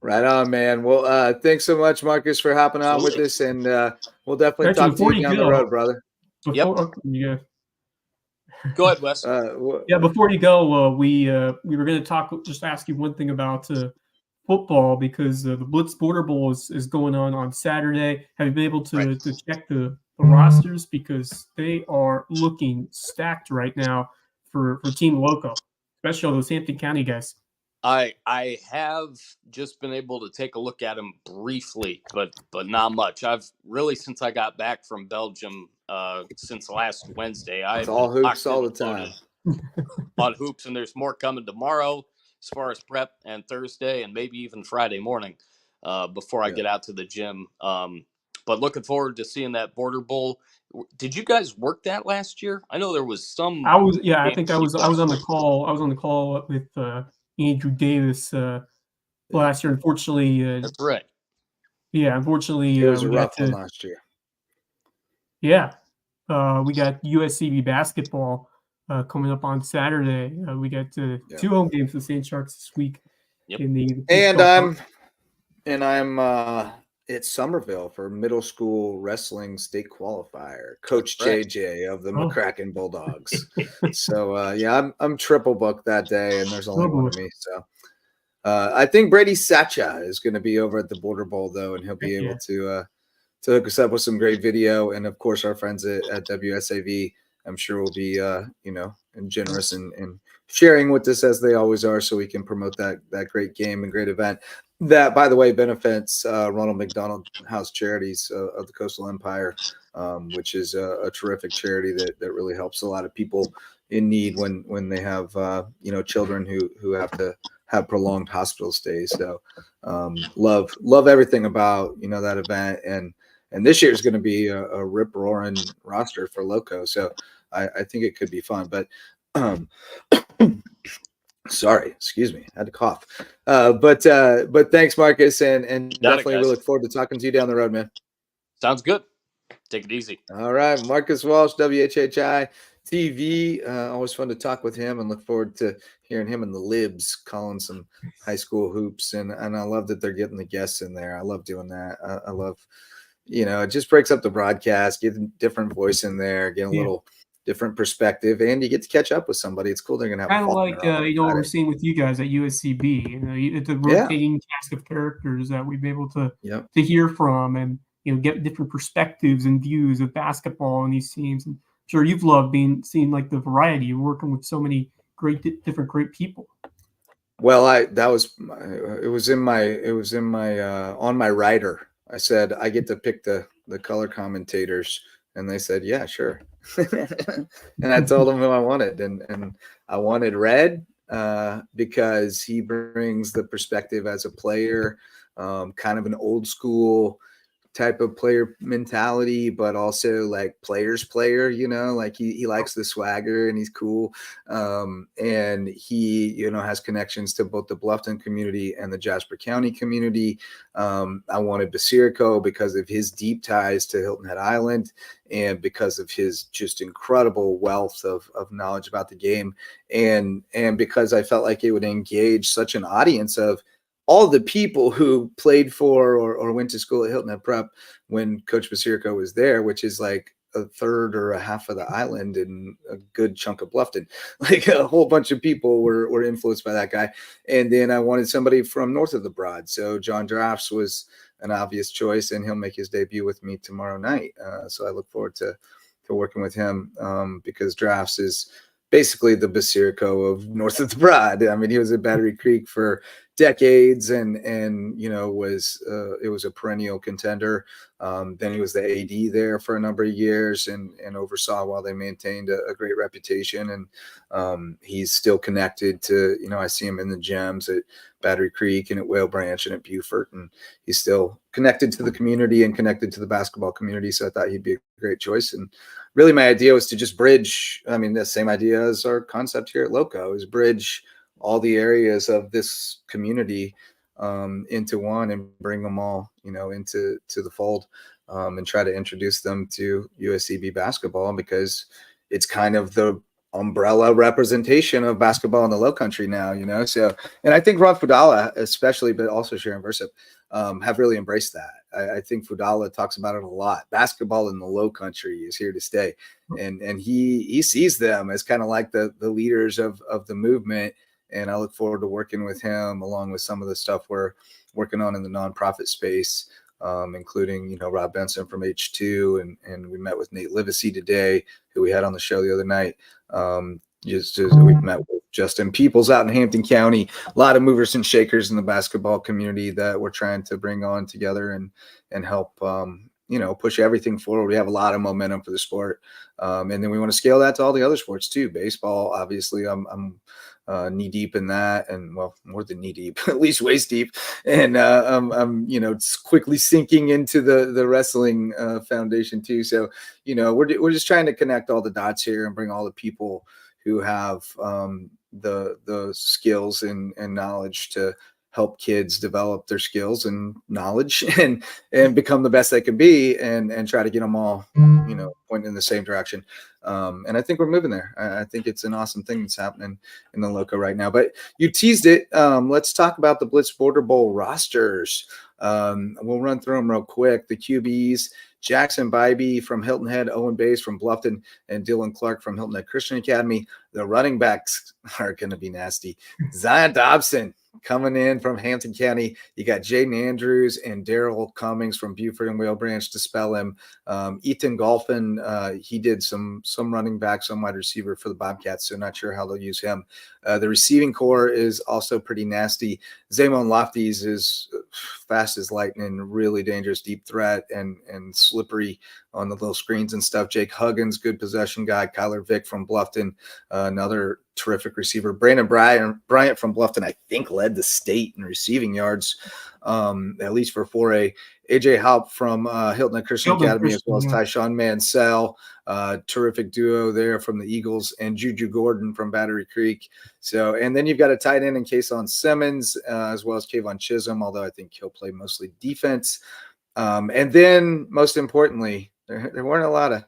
B: Right on, man. Well, thanks so much, Marcus, for hopping on with
E: Absolutely.
B: us, and we'll definitely
D: Actually,
B: talk to you down the road, brother.
D: Before, yeah.
E: Go ahead, Wes.
D: Yeah, before you go, we were going to just ask you one thing about football, because the Blitz Border Bowl is going on Saturday. Have you been able to check the rosters? Because they are looking stacked right now for Team Lowco, especially all those Hampton County guys.
E: I have just been able to take a look at them briefly, but not much. I've really, since I got back from Belgium since last Wednesday,
B: It's all hoops all the time.
E: On hoops, and there's more coming tomorrow as far as prep, and Thursday, and maybe even Friday morning before I get out to the gym. But looking forward to seeing that Border Bowl. Did you guys work that last year? I know there was some.
D: I think I was on the call. I was on the call with Andrew Davis last year. Unfortunately,
E: that's right.
D: Yeah, unfortunately,
B: it was a rough one last year.
D: Yeah, we got USCB basketball coming up on Saturday. We got 2 home games for the St. Sharks this week.
E: Yep.
B: I'm at Somerville for middle school wrestling state qualifier. Coach JJ of the McCracken Bulldogs. So I'm triple booked that day, and there's only one of me. So I think Brady Sacha is going to be over at the Border Bowl though, and he'll be able to hook us up with some great video. And of course, our friends at WSAV, I'm sure will be and generous and sharing with us as they always are, so we can promote that great game and great event. That, by the way, benefits Ronald McDonald House Charities of the Coastal Empire, which is a terrific charity that really helps a lot of people in need when they have children who have to have prolonged hospital stays. So love everything about that event, and this year is going to be a rip roaring roster for Lowco. So I think it could be fun, but sorry, excuse me, I had to cough. But thanks, Marcus, and definitely we look forward to talking to you down the road, man.
E: Sounds good. Take it easy.
B: All right, Marcus Walsh, WHHI TV. Always fun to talk with him, and look forward to hearing him and the Libs calling some high school hoops. And I love that they're getting the guests in there. I love doing that. I love, it just breaks up the broadcast, get a different voice in there, get a little different perspective, and you get to catch up with somebody. It's cool. They're gonna have
D: kind of like what we're seeing with you guys at USCB. It's a rotating cast of characters that we've been able to hear from, and get different perspectives and views of basketball and these teams. And sure, you've loved seeing like the variety of working with so many different great people.
B: Well, it was in my on my rider. I said I get to pick the color commentators, and they said, yeah, sure. And I told them who I wanted, and I wanted Red because he brings the perspective as a player, kind of an old school type of player mentality, but also like player's player, like he likes the swagger and he's cool. And he, has connections to both the Bluffton community and the Jasper County community. I wanted Basirico because of his deep ties to Hilton Head Island and because of his just incredible wealth of knowledge about the game. And because I felt like it would engage such an audience of all the people who played for or went to school at Hilton Head Prep when Coach Basirico was there, which is like a third or a half of the island and a good chunk of Bluffton. Like a whole bunch of people were influenced by that guy. And then I wanted somebody from north of the Broad. So John Drafts was an obvious choice, and he'll make his debut with me tomorrow night. So I look forward to working with him because Drafts is basically the Basirico of north of the Broad. I mean, he was at Battery Creek for decades and it was a perennial contender. Then he was the AD there for a number of years and oversaw while they maintained a great reputation. And he's still connected to, I see him in the gyms at Battery Creek and at Whale Branch and at Beaufort, and he's still connected to the community and connected to the basketball community. So I thought he'd be a great choice. And really my idea was to just bridge, the same idea as our concept here at Lowco, is bridge all the areas of this community into one and bring them all, into the fold, and try to introduce them to USCB basketball, because it's kind of the umbrella representation of basketball in the Lowcountry now, So, and I think Ron Fudala especially, but also Sharon Versip, have really embraced that. I think Fudala talks about it a lot. Basketball in the Lowcountry is here to stay, and he sees them as kind of like the leaders of the movement. And I look forward to working with him, along with some of the stuff we're working on in the nonprofit space, including, Rob Benson from H2. And we met with Nate Livesey today, who we had on the show the other night. We've met with Justin Peoples out in Hampton County, a lot of movers and shakers in the basketball community that we're trying to bring on together and help, push everything forward. We have a lot of momentum for the sport. And then we want to scale that to all the other sports too. Baseball, obviously, I'm knee deep in that, and well, more than knee deep, at least waist deep. And I'm quickly sinking into the wrestling foundation too. So, we're just trying to connect all the dots here and bring all the people who have the skills and knowledge to help kids develop their skills and knowledge and become the best they can be, and try to get them all, pointing in the same direction. And I think we're moving there. I think it's an awesome thing that's happening in the Lowco right now. But you teased it. Let's talk about the Blitz Border Bowl rosters. We'll run through them real quick. The QBs: Jackson Bybee from Hilton Head, Owen Bays from Bluffton, and Dylan Clark from Hilton Head Christian Academy. The running backs are going to be nasty. Zion Dobson coming in from Hampton County. You got Jaden Andrews and Daryl Cummings from Buford and Whale Branch to spell him. Ethan Golphin, he did some running back, some wide receiver for the Bobcats, so not sure how they'll use him. The receiving core is also pretty nasty. Zamon Lofties is fast as lightning, really dangerous deep threat, and slippery on the little screens and stuff. Jake Huggins, good possession guy. Kyler Vick from Bluffton, another terrific receiver. Brandon Bryant from Bluffton, I think, led the state in receiving yards, at least for 4A. AJ Haupt from Hilton Head Christian Academy, as well as Tyshawn Mansell, terrific duo there from the Eagles, and Juju Gordon from Battery Creek. So, and then you've got a tight end in Kason Simmons, as well as Kayvon Chisholm, although I think he'll play mostly defense. And then, most importantly, there weren't a lot of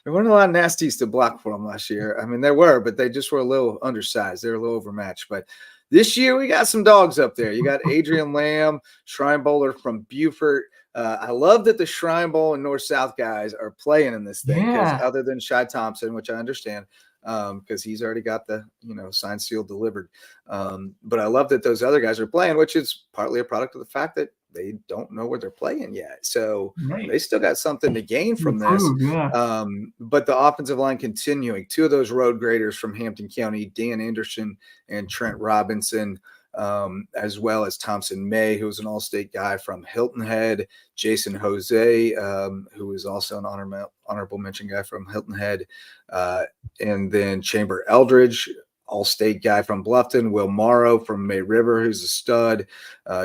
B: nasties to block for them last year. I mean, there were, but they just were a little undersized. They were a little overmatched. But this year, we got some dogs up there. You got Adrian Lamb, Shrine Bowler from Buford. I love that the Shrine Bowl and North-South guys are playing in this thing, because other than Shy Thompson, which I understand, because he's already got the, signed, sealed, delivered. But I love that those other guys are playing, which is partly a product of the fact that they don't know where they're playing yet. So they still got something to gain from this. But the offensive line continuing. Two of those road graders from Hampton County, Dan Anderson and Trent Robinson, as well as Thompson May, who was an all-state guy from Hilton Head, Jason Jose, who is also an honorable mention guy from Hilton Head, and then Chamber Eldridge, all-state guy from Bluffton, Will Morrow from May River, who's a stud,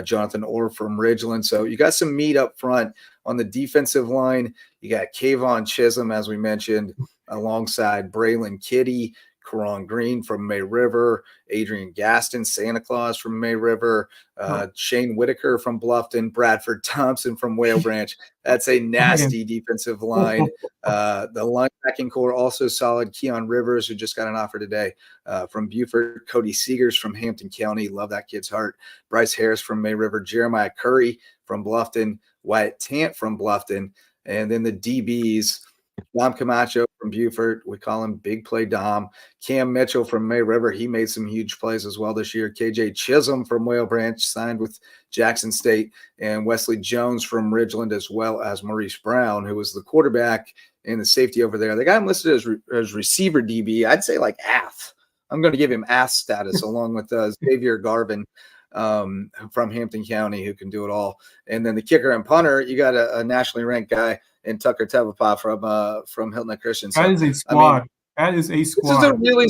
B: Jonathan Orr from Ridgeland. So you got some meat up front. On the defensive line, you got Kayvon Chisholm, as we mentioned, alongside Braylon Kitty, Karan Green from May River, Adrian Gaston, Santa Claus from May River, Shane Whitaker from Bluffton, Bradford Thompson from Whale Branch. That's a nasty defensive line. The linebacking core also solid. Keon Rivers, who just got an offer today from Buford, Cody Seegers from Hampton County. Love that kid's heart. Bryce Harris from May River, Jeremiah Curry from Bluffton, Wyatt Tant from Bluffton, and then the DBs, Dom Camacho from Buford. We call him Big Play Dom. Cam Mitchell from May River. He made some huge plays as well this year. KJ Chisholm from Whale Branch, signed with Jackson State. And Wesley Jones from Ridgeland, as well as Maurice Brown, who was the quarterback and the safety over there. They got him listed as receiver DB. I'd say like half. I'm going to give him ass status along with Xavier Garvin from Hampton County, who can do it all. And then the kicker and punter, you got a nationally ranked guy in Tucker Tevapa from Hilton Head Christian. So,
D: that is a squad. That is a squad.
B: This is a really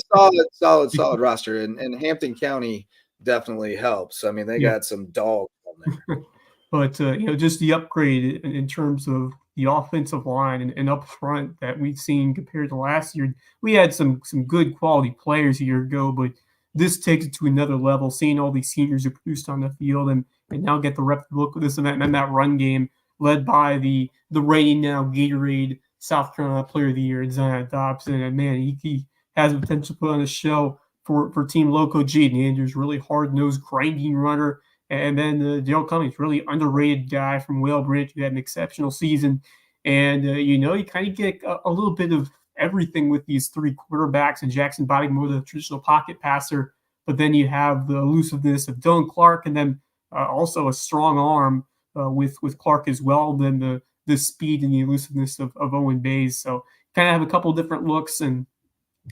B: solid roster, and Hampton County definitely helps. I mean, they got some dogs on there.
D: But just the upgrade in terms of the offensive line and up front that we've seen compared to last year. We had some good quality players a year ago, but this takes it to another level, seeing all these seniors who produced on the field and and now get the rep to look at this event and that run game led by the reigning now Gatorade South Carolina Player of the Year, Zion Dobson. And man, he has the potential to put on a show for Team Lowco. Jaden Andrews, really hard-nosed, grinding runner. And then Dale Cummings, really underrated guy from Whale Branch, who had an exceptional season. And, you kind of get a little bit of everything with these three quarterbacks, and Jackson Body more the traditional pocket passer. But then you have the elusiveness of Dylan Clark, and then also a strong arm with Clark as well, then the speed and the elusiveness of Owen Bays. So kind of have a couple different looks. And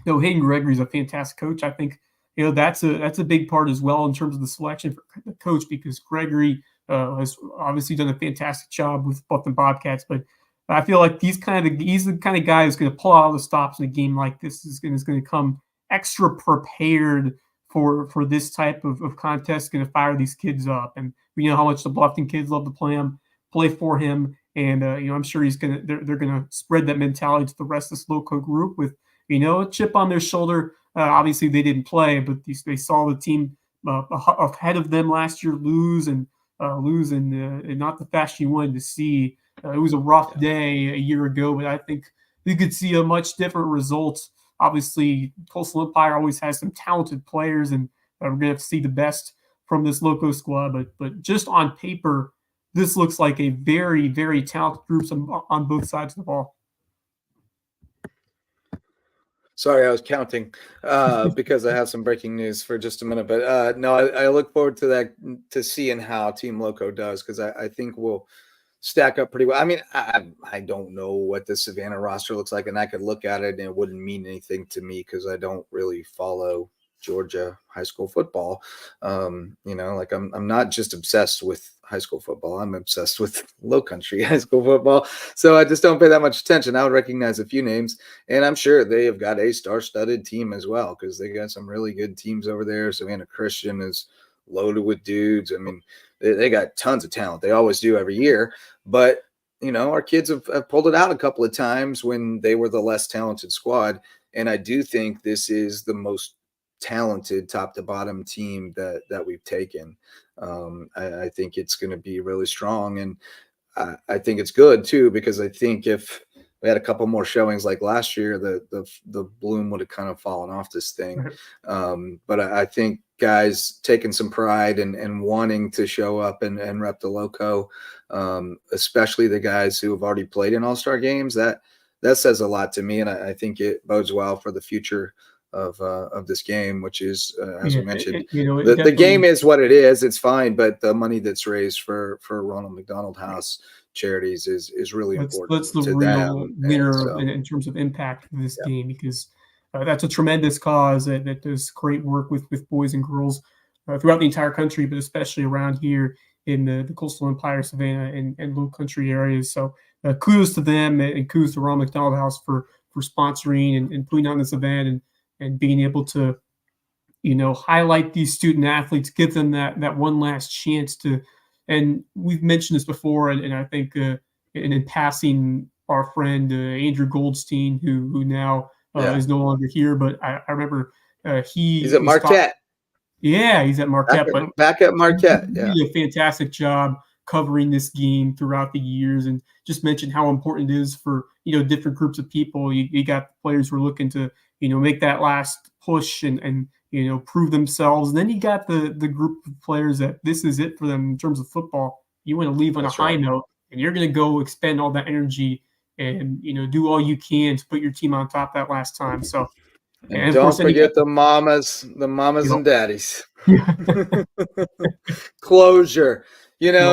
D: Hayden Gregory's a fantastic coach. I think that's a big part as well in terms of the selection for the coach, because Gregory has obviously done a fantastic job with Bluffton Bobcats. But I feel like he's the kind of guy who's going to pull out all the stops in a game like this. Is going to come extra prepared for this type of contest. Going to fire these kids up, and we know how much the Bluffton kids love to play for him. And I'm sure they're gonna spread that mentality to the rest of this Lowco group with a chip on their shoulder. Obviously, they didn't play, but they saw the team ahead of them last year lose and not the fashion you wanted to see. It was a rough day a year ago, but I think we could see a much different result. Obviously, Coastal Empire always has some talented players, and we're going to have to see the best from this Lowco squad. But just on paper, this looks like a very, very talented group on both sides of the ball.
B: Sorry, I was counting because I have some breaking news for just a minute. But no, I look forward to that, to seeing how Team Lowco does, because I think we'll stack up pretty well. I mean, I don't know what the Savannah roster looks like, and I could look at it and it wouldn't mean anything to me because I don't really follow Georgia high school football. I'm not just obsessed with high school football. I'm obsessed with Lowcountry high school football. So I just don't pay that much attention. I would recognize a few names, and I'm sure they have got a star-studded team as well, because they got some really good teams over there. Savannah Christian is loaded with dudes. I mean, they got tons of talent. They always do every year. But, our kids have pulled it out a couple of times when they were the less talented squad. And I do think this is the most talented top to bottom team that we've taken. I think it's going to be really strong, and I think it's good too, because I think if we had a couple more showings like last year, the bloom would have kind of fallen off this thing. But I think guys taking some pride and wanting to show up and rep the Lowco, especially the guys who have already played in all-star games, that says a lot to me, and I think it bodes well for the future of this game, which is as we mentioned, the game is what it is. It's fine, but the money that's raised for Ronald McDonald House charities is really important.
D: That's the real winner in terms of impact of this game, because that's a tremendous cause that does great work with boys and girls throughout the entire country, but especially around here in the Coastal Empire, Savannah, and Lowcountry areas. So kudos to them, and kudos to Ronald McDonald House for sponsoring and putting on this event and being able to, highlight these student athletes, give them that one last chance to. And we've mentioned this before, and I think in passing, our friend Andrew Goldstein, who now is no longer here, but I remember he's at
B: Marquette.
D: He's at Marquette.
B: Back at Marquette.
D: He did a fantastic job covering this game throughout the years, and just mentioned how important it is for different groups of people. You got players who are looking to make that last push and prove themselves. And then you got the group of players that this is it for them in terms of football. You want to leave on a high note, and you're going to go expend all that energy and do all you can to put your team on top that last time. So,
B: and don't forget the mamas and daddies. Closure.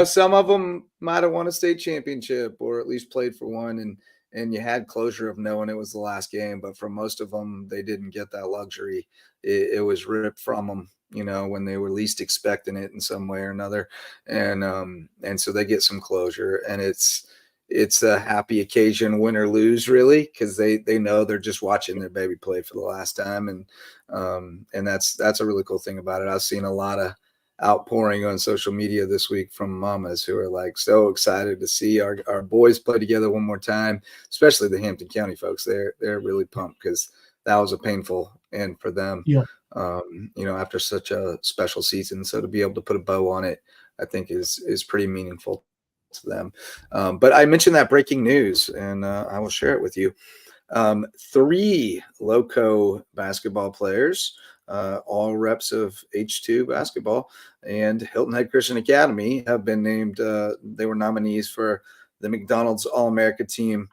B: Some of them might have won a state championship or at least played for one, and you had closure of knowing it was the last game. But for most of them, they didn't get that luxury. It was ripped from them, when they were least expecting it in some way or another. And so they get some closure, and it's a happy occasion, win or lose, really, because they know they're just watching their baby play for the last time. And that's a really cool thing about it. I've seen a lot of outpouring on social media this week from mamas who are like so excited to see our boys play together one more time, especially the Hampton County folks. They're really pumped because that was a painful end for them, after such a special season. So to be able to put a bow on it I think is pretty meaningful to them. But I mentioned that breaking news, and I will share it with you. 3 Lowco basketball players, all reps of H2 basketball and Hilton Head Christian Academy, have been named. They were nominees for the McDonald's All-America team,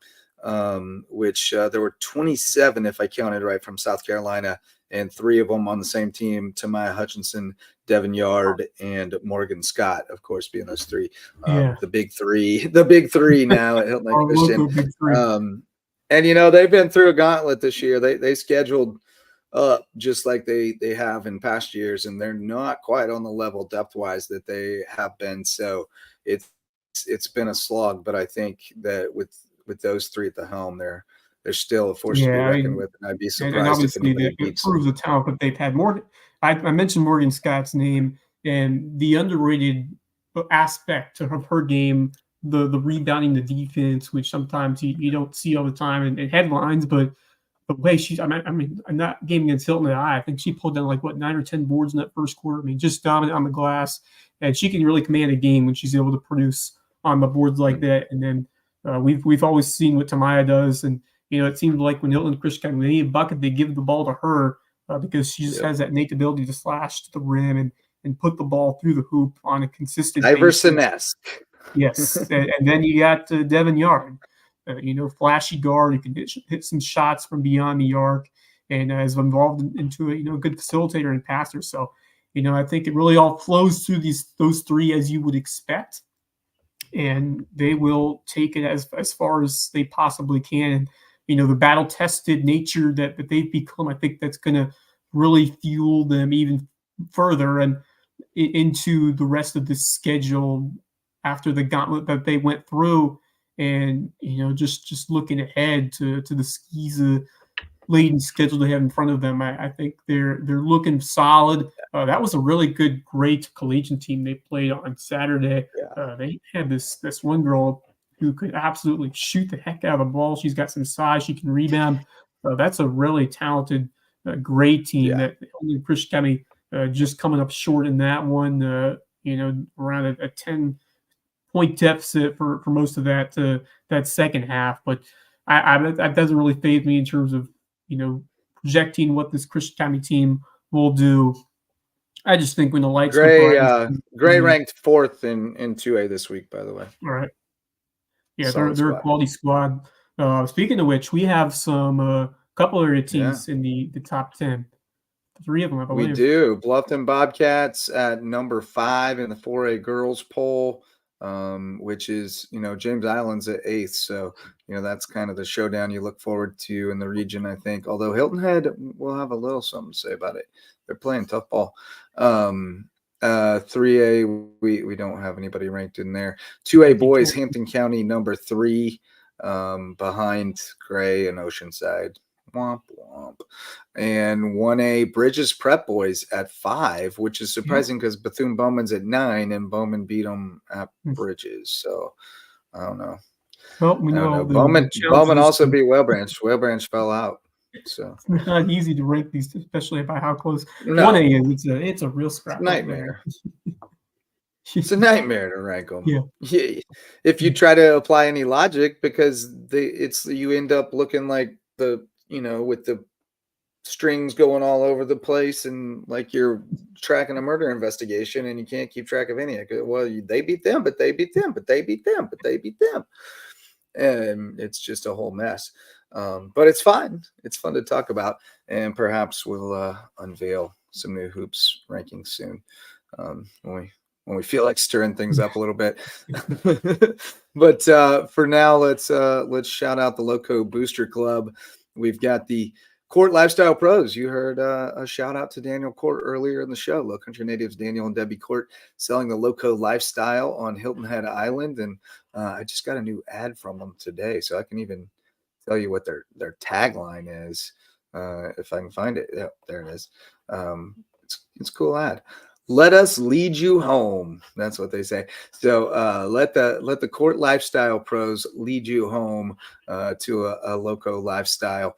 B: which there were 27, if I counted right, from South Carolina, and 3 of them on the same team: Tamaya Hutchinson, Devin Yard, and Morgan Scott, of course, being those 3. The big three now at Hilton Head Christian.
D: Big 3.
B: And, they've been through a gauntlet this year. They scheduled up just like they have in past years, and they're not quite on the level depth-wise that they have been. So it's been a slog, but I think that with those 3 at the helm, they're still a force to be reckoned with, and I'd be surprised
D: and obviously
B: if anybody beats them.
D: It proves the talent that they've had. I mentioned Morgan Scott's name and the underrated aspect of her game, the rebounding, the defense, which sometimes you don't see all the time in headlines, but the way in that game against Hilton I think she pulled down 9 or 10 boards in that first quarter. I mean, just dominant on the glass, and she can really command a game when she's able to produce on the boards like that. And then we've always seen what Tamaya does, and it seems like when Hilton Christian, when they need a bucket, they give the ball to her because she just has that innate ability to slash to the rim and put the ball through the hoop on a consistent basis.
B: Iverson-esque.
D: Yes, and then you got Devin Yard, flashy guard who can hit some shots from beyond the arc, and is involved into a good facilitator and passer. So, I think it really all flows through those 3 as you would expect, and they will take it as far as they possibly can. And, the battle-tested nature that they've become, I think that's going to really fuel them even further and into the rest of the schedule after the gauntlet that they went through. And, just looking ahead to the SCISA-laden schedule they have in front of them, I think they're looking solid. That was a really great collegiate team they played on Saturday.
B: Yeah.
D: They had this one girl who could absolutely shoot the heck out of the ball. She's got some size. She can rebound. That's a really talented, great team.
B: Yeah.
D: That only Chris County just coming up short in that one, around a 10-point deficit for most of that second half. But that doesn't really faze me in terms of, projecting what this Christian County team will do. I just think when the lights
B: Gray ranked 4th in 2A this week, by the way.
D: All right. Yeah,
B: Solid
D: they're
B: squad.
D: a quality squad. Speaking of which, we have some couple area teams in the top 10. 3 of them, I believe.
B: We do. Bluffton Bobcats at number 5 in the 4A girls poll, which is, James Island's at 8th. So, that's kind of the showdown you look forward to in the region, I think. Although Hilton Head will have a little something to say about it. They're playing tough ball. 3A, we don't have anybody ranked in there. 2A boys, Hampton County number 3, behind Gray and Oceanside. Womp womp. And 1A Bridges Prep boys at 5, which is surprising because Bethune-Bowman's at 9 and Bowman beat them at Bridges. So I don't know.
D: Well, we know
B: Bowman also beat Whale Branch. Whale Branch fell out. So
D: it's not easy to rank these, especially by how close 1A is. It's a real scrap.
B: Nightmare. It's a nightmare to rank them.
D: Yeah.
B: If you try to apply any logic, because you end up looking like with the strings going all over the place and like you're tracking a murder investigation and you can't keep track of any of it. Well, they beat them, but they beat them, but they beat them, but they beat them. And it's just a whole mess. But it's fun. It's fun to talk about. And perhaps we'll unveil some new hoops rankings soon when we feel like stirring things up a little bit. But for now, let's shout out the Lowco Booster Club. We've got the Court Lifestyle Pros. You heard a shout out to Daniel Court earlier in the show. Lowcountry natives Daniel and Debbie Court selling the Lowco Lifestyle on Hilton Head Island. And I just got a new ad from them today, so I can even tell you what their tagline is if I can find it. Yeah, there it is. It's a cool ad. Let us lead you home. That's what they say. So let the court lifestyle pros lead you home to a Lowco lifestyle.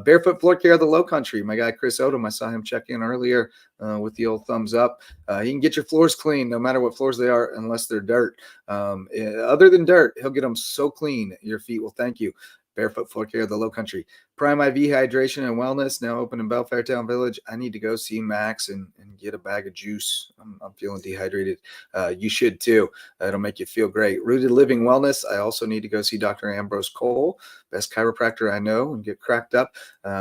B: Barefoot Floor Care of the Lowcountry. My guy Chris Odom, I saw him check in earlier with the old thumbs up. He can get your floors clean no matter what floors they are, unless they're dirt. Other than dirt, he'll get them so clean your feet will thank you. Barefoot Floor Care of the Lowcountry. Prime IV Hydration and Wellness, now open in Belfair Town Village. I need to go see Max and get a bag of juice. I'm feeling dehydrated. You should too. It'll make you feel great. Rooted Living Wellness. I also need to go see Dr. Ambrose Cole, best chiropractor I know, and get cracked up.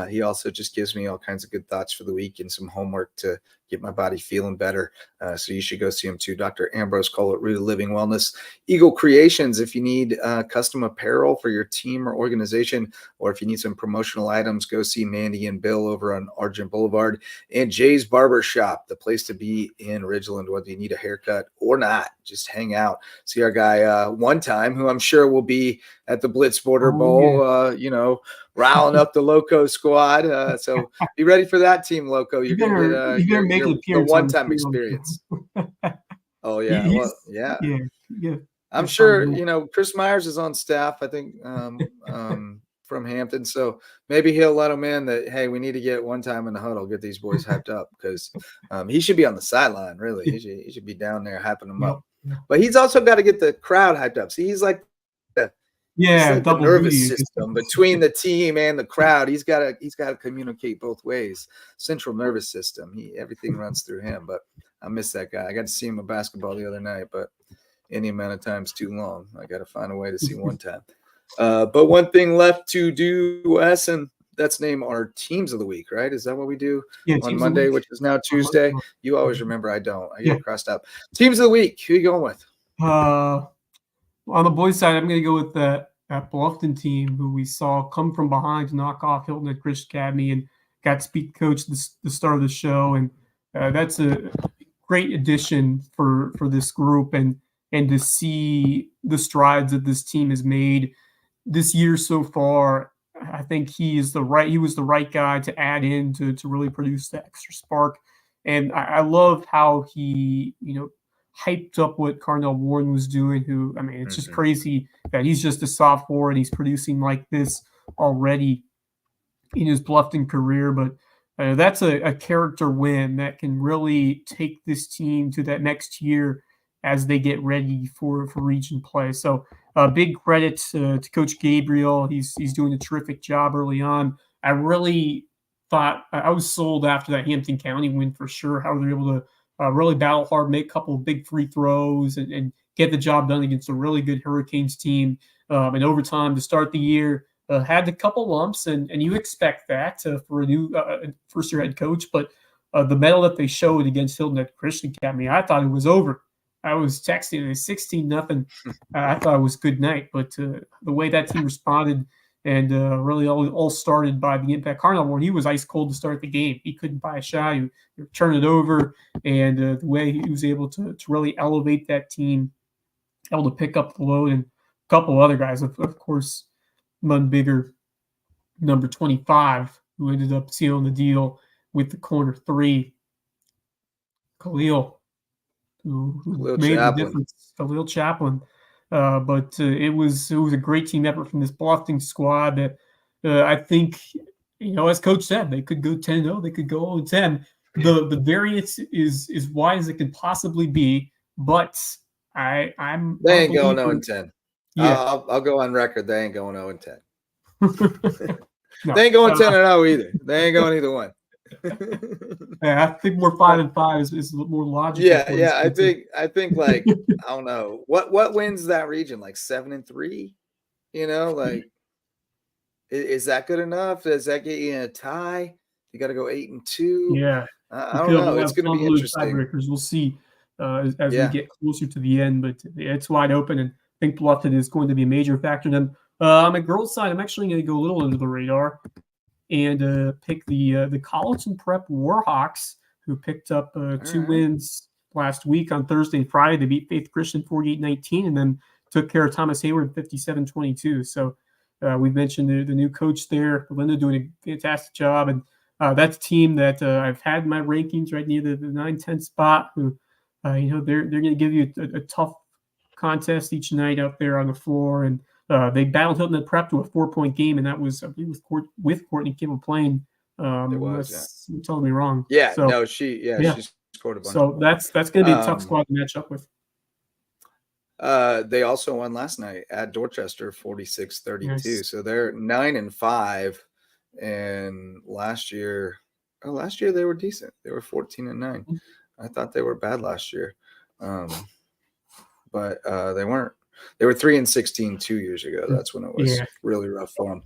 B: He also just gives me all kinds of good thoughts for the week and some homework to get my body feeling better. So you should go see him too. Dr. Ambrose Cole at Rooted Living Wellness. Eagle Creations, if you need custom apparel for your team or organization, or if you need some promotional items, go see Mandy and Bill over on Argent Boulevard. And Jay's Barber Shop, the place to be in Ridgeland, whether you need a haircut or not. Just hang out. See our guy one time, who I'm sure will be at the Blitz Border Bowl, riling up the Loco squad. So be ready for that, Team Loco. You're going to get the one-time experience. Oh, yeah. Well, yeah. I'm sure, Chris Myers is on staff, I think, from Hampton. So maybe he'll let him in that, hey, we need to get one time in the huddle, get these boys hyped up, because he should be on the sideline, really. He should be down there hyping them up. But he's also got to get the crowd hyped up. See, he's like the nervous system between the team and the crowd. He's got to communicate both ways. Central nervous system. Everything runs through him. But I miss that guy. I got to see him at basketball the other night, but any amount of time's too long. I got to find a way to see one time. But one thing left to do, Wes, and that's name our teams of the week, right? Is that what we do on Monday, which is now Tuesday? You always remember. I don't. I get crossed up. Teams of the week. Who are you going with?
D: On the boys' side, I'm going to go with that Bluffton team who we saw come from behind to knock off Hilton at Christian Academy, and got to speak to coach the start of the show. And that's a great addition for this group, and to see the strides that this team has made this year so far. I think he was the right guy to add in to really produce the extra spark. And I love how he, hyped up what Carnell Warren was doing, who, it's just crazy that he's just a sophomore and he's producing like this already in his Bluffton career. But that's a character win that can really take this team to that next year as they get ready for region play. So big credit to Coach Gabriel. He's doing a terrific job early on. I really thought I was sold after that Hampton County win for sure, how they're able to really battle hard, make a couple of big free throws, and get the job done against a really good Hurricanes team. In overtime to start the year, had a couple lumps, and you expect that for a new first-year head coach. But the medal that they showed against Hilton at Christian Academy, I thought it was over. I was texting it 16-0. I thought it was good night. But the way that team responded, and really all started by the impact. Carnell Warren, he was ice cold to start the game. He couldn't buy a shot. He turn it over, and the way he was able to really elevate that team, able to pick up the load, and a couple other guys, of course, none bigger, number 25, who ended up sealing the deal with the corner three, Khalil, who made the difference. Khalil Chaplin. But it was a great team effort from this Bluffton squad that I think, as Coach said, they could go 10-0, they could go 0-10. The variance is as wide as it could possibly be, but they ain't
B: going 0-10. Yeah. I'll go on record. They ain't going 0-10. No, they ain't going 10-0 either. They ain't going either one.
D: I think more 5-5 is more logical.
B: Yeah. I think like I don't know what wins that region, like 7-3. Like is that good enough? Does that get you in a tie? You got to go 8-2.
D: Yeah,
B: I don't know. It's going to be interesting.
D: Tiebreakers. We'll see as we get closer to the end, but it's wide open, and I think Bluffton is going to be a major factor in them. On the girls' side, I'm actually going to go a little under the radar and pick the Colleton Prep Warhawks, who picked up 2 wins last week on Thursday and Friday. They beat Faith Christian 48-19 and then took care of Thomas Hayward 57-22. So we've mentioned the new coach there, Belinda, doing a fantastic job. And that's a team that I've had in my rankings right near the 9-10 spot. Who, they're going to give you a tough contest each night out there on the floor, and they battled Hilton Prep to a 4-point game, and that was, I believe, with Courtney Kimball playing. Unless you're telling me wrong.
B: Yeah,
D: so,
B: no, she scored a bunch.
D: So that's going to be a tough squad to match up with.
B: They also won last night at Dorchester, 46-32.
D: Nice.
B: So they're 9-5, and last year they were decent. They were 14-9. I thought they were bad last year, but they weren't. They were 3-16 2 years ago. That's when it was really rough for them.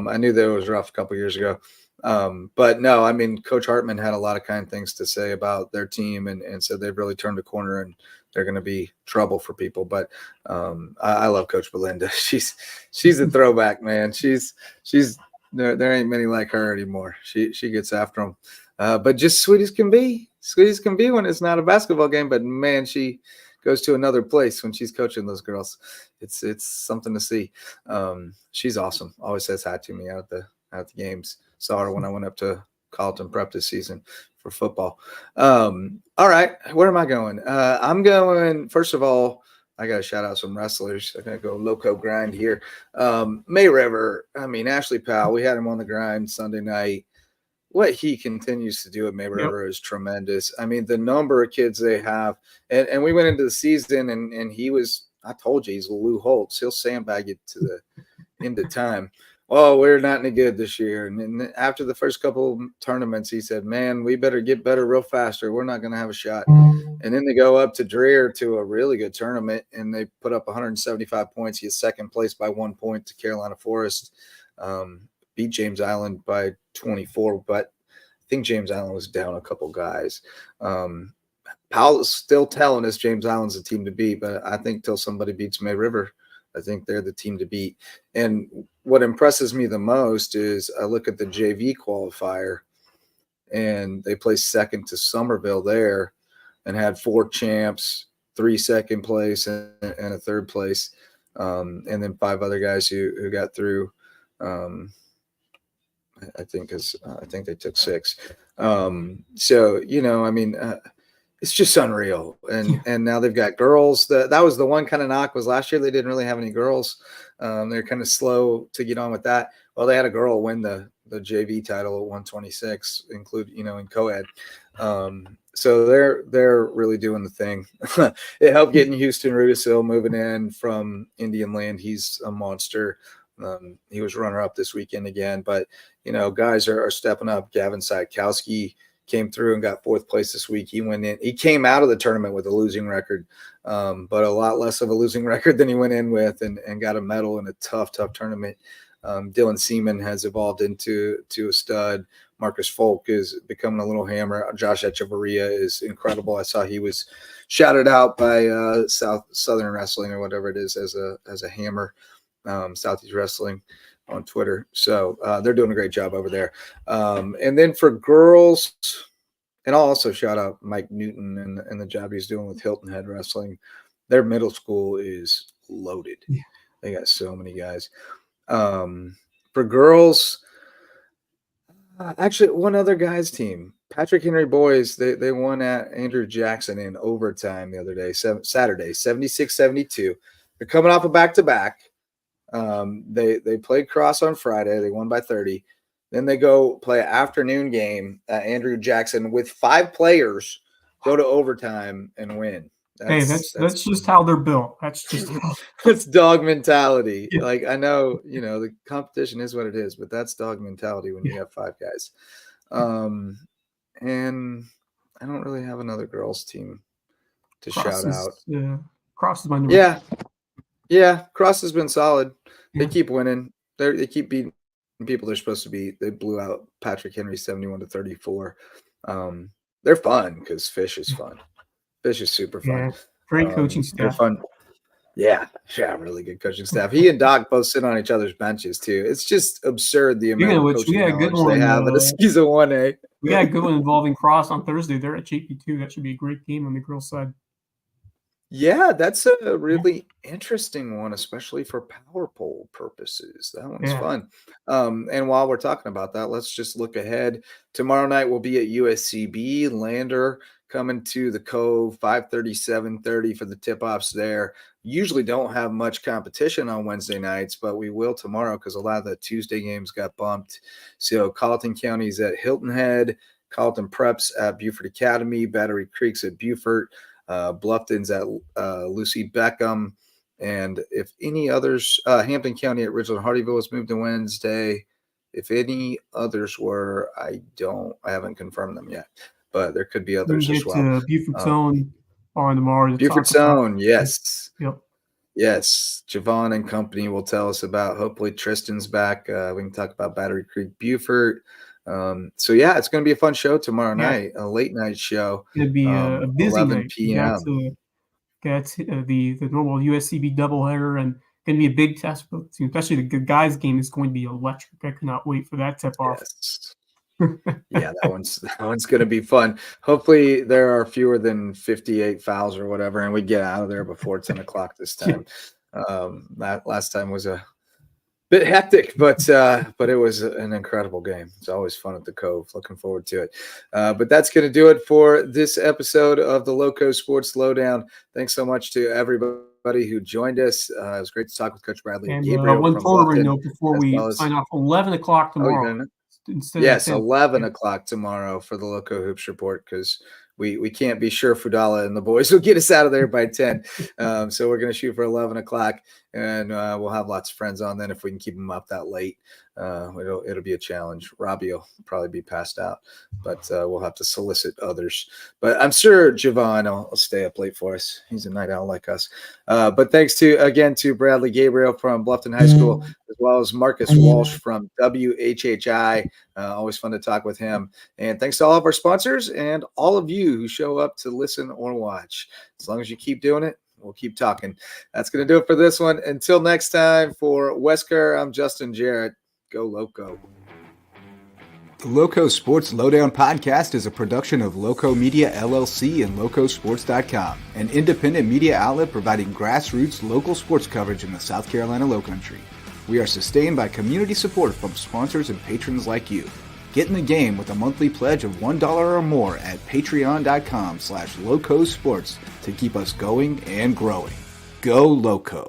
B: I knew that it was rough a couple years ago. But no, I mean, Coach Hartman had a lot of kind things to say about their team, and so they've really turned a corner, and they're going to be trouble for people. But I love Coach Belinda. She's a throwback, man. There ain't many like her anymore. She gets after them, but just sweet as can be when it's not a basketball game. But man, she goes to another place when she's coaching those girls. It's something to see. She's awesome. Always says hi to me out at the games. Saw her when I went up to Carleton Prep this season for football. All right, where am I going? I'm going, first of all, I got to shout out some wrestlers. I'm going to go Lowco grind here. May River, Ashley Powell, we had him on the grind Sunday night. What he continues to do at May River is tremendous. The number of kids they have, and we went into the season, and he was, I told you, he's Lou Holtz. He'll sandbag it to the end of time. Oh, we're not any good this year. And after the first couple tournaments, he said, man, we better get better real faster. We're not going to have a shot. And then they go up to Dreher to a really good tournament, and they put up 175 points. He is second place by 1 point to Carolina Forest. Beat James Island by 24, but I think James Island was down a couple guys. Powell is still telling us James Island's a team to beat, but I think till somebody beats May River, I think they're the team to beat. And what impresses me the most is I look at the JV qualifier, and they placed second to Somerville there and had 4 champs, 3 second place, and a third place, and then 5 other guys who got through. I think they took 6. It's just unreal. And now they've got girls. That was the one kind of knock, was last year they didn't really have any girls. They're kind of slow to get on with that. Well, they had a girl win the JV title at 126, in co-ed. So they're really doing the thing. It helped getting Houston Rudisil moving in from Indian Land. He's a monster. He was runner-up this weekend again. But, guys are stepping up. Gavin Sitkowski came through and got 4th place this week. He went in. He came out of the tournament with a losing record, but a lot less of a losing record than he went in with, and got a medal in a tough tournament. Dylan Seaman has evolved into a stud. Marcus Folk is becoming a little hammer. Josh Echevarria is incredible. I saw he was shouted out by Southern Wrestling or whatever it is as a hammer, Southeast Wrestling on Twitter. So they're doing a great job over there. And then for girls, and I'll also shout out Mike Newton and the job he's doing with Hilton Head Wrestling. Their middle school is loaded. Yeah. They got so many guys. For girls, actually one other guy's team, Patrick Henry boys, they won at Andrew Jackson in overtime the other day, Saturday, 76-72. They're coming off a back-to-back. They played Cross on Friday. They won by 30. Then they go play an afternoon game at Andrew Jackson with 5 players, go to overtime and win.
D: That's just how they're built. That's just
B: it's dog mentality.
D: Yeah.
B: Like, I know, the competition is what it is, but that's dog mentality when you have 5 guys. And I don't really have another girls team to shout out.
D: Yeah, Cross is my number.
B: Yeah, Cross has been solid. They keep winning. They keep beating people they're supposed to beat. They blew out Patrick Henry 71-34. They're fun because Fish is fun. Fish is super fun.
D: Yeah, great coaching staff.
B: They're fun. Yeah, really good coaching staff. He and Doc both sit on each other's benches too. It's just absurd the amount of coaching knowledge they have at a season 1A.
D: We got a good one involving Cross on Thursday. They're at JP2. That should be a great game on the girls' side.
B: Yeah, that's a really interesting one, especially for power pole purposes. That one's
D: Yeah.
B: fun. And while we're talking about that, let's just look ahead. Tomorrow night we'll be at USCB. Lander coming to the Cove, 5:30, 7:30 for the tip-offs there. Usually don't have much competition on Wednesday nights, but we will tomorrow because a lot of the Tuesday games got bumped. So Colleton County's at Hilton Head, Colleton Preps at Beaufort Academy, Battery Creek's at Beaufort. Bluffton's at Lucy Beckham, and if any others, Hampton County at Ridgeland Hardyville has moved to Wednesday. If any others were, I haven't confirmed them yet, but there could be
D: We
B: others
D: can
B: as
D: get
B: well.
D: Beaufort Zone on tomorrow to
B: Beaufort
D: talk about.
B: Zone, yes.
D: Yep.
B: Yes, Javon and company will tell us about. Hopefully, Tristan's back. We can talk about Battery Creek, Beaufort. So yeah, it's going to be a fun show tomorrow night, a late night show.
D: It'd be a busy
B: 11
D: night.
B: p.m.
D: That's the normal USCB doubleheader, and going to be a big test for the team. Especially the guys' game is going to be electric. I cannot wait for that tip off.
B: Yes. Yeah, that one's going to be fun. Hopefully, there are fewer than 58 fouls or whatever, and we get out of there before 10 o'clock this time. That last time was a bit hectic, but it was an incredible game. It's always fun at the Cove. Looking forward to it. But that's going to do it for this episode of the Loco Sports Lowdown. Thanks so much to everybody who joined us. It was great to talk with Coach Bradley
D: And
B: Gabriel
D: one
B: from
D: programming
B: Bluffton,
D: note before
B: as
D: we
B: well as-
D: sign off: 11 o'clock tomorrow. Instead
B: Yes,
D: of 10.
B: 11 o'clock tomorrow for the Loco Hoops Report, because we can't be sure Fudala and the boys will get us out of there by 10. So we're going to shoot for 11 o'clock, and we'll have lots of friends on then if we can keep them up that late. It'll be a challenge. Robbie will probably be passed out, but we'll have to solicit others. But I'm sure Javon will stay up late for us. He's a night owl like us. But thanks again to Bradley Gabriel from Bluffton High School, as well as Marcus Walsh from WHHI. Always fun to talk with him. And thanks to all of our sponsors and all of you who show up to listen or watch. As long as you keep doing it, we'll keep talking. That's going to do it for this one. Until next time, for Wes Kerr, I'm Justin Jarrett. Go Loco.
A: The Loco Sports Lowdown podcast is a production of Lowco Media LLC and LowcoSports.com, an independent media outlet providing grassroots local sports coverage in the South Carolina Lowcountry. We are sustained by community support from sponsors and patrons like you. Get in the game with a monthly pledge of $1 or more at patreon.com/LowcoSports to keep us going and growing. Go Lowco.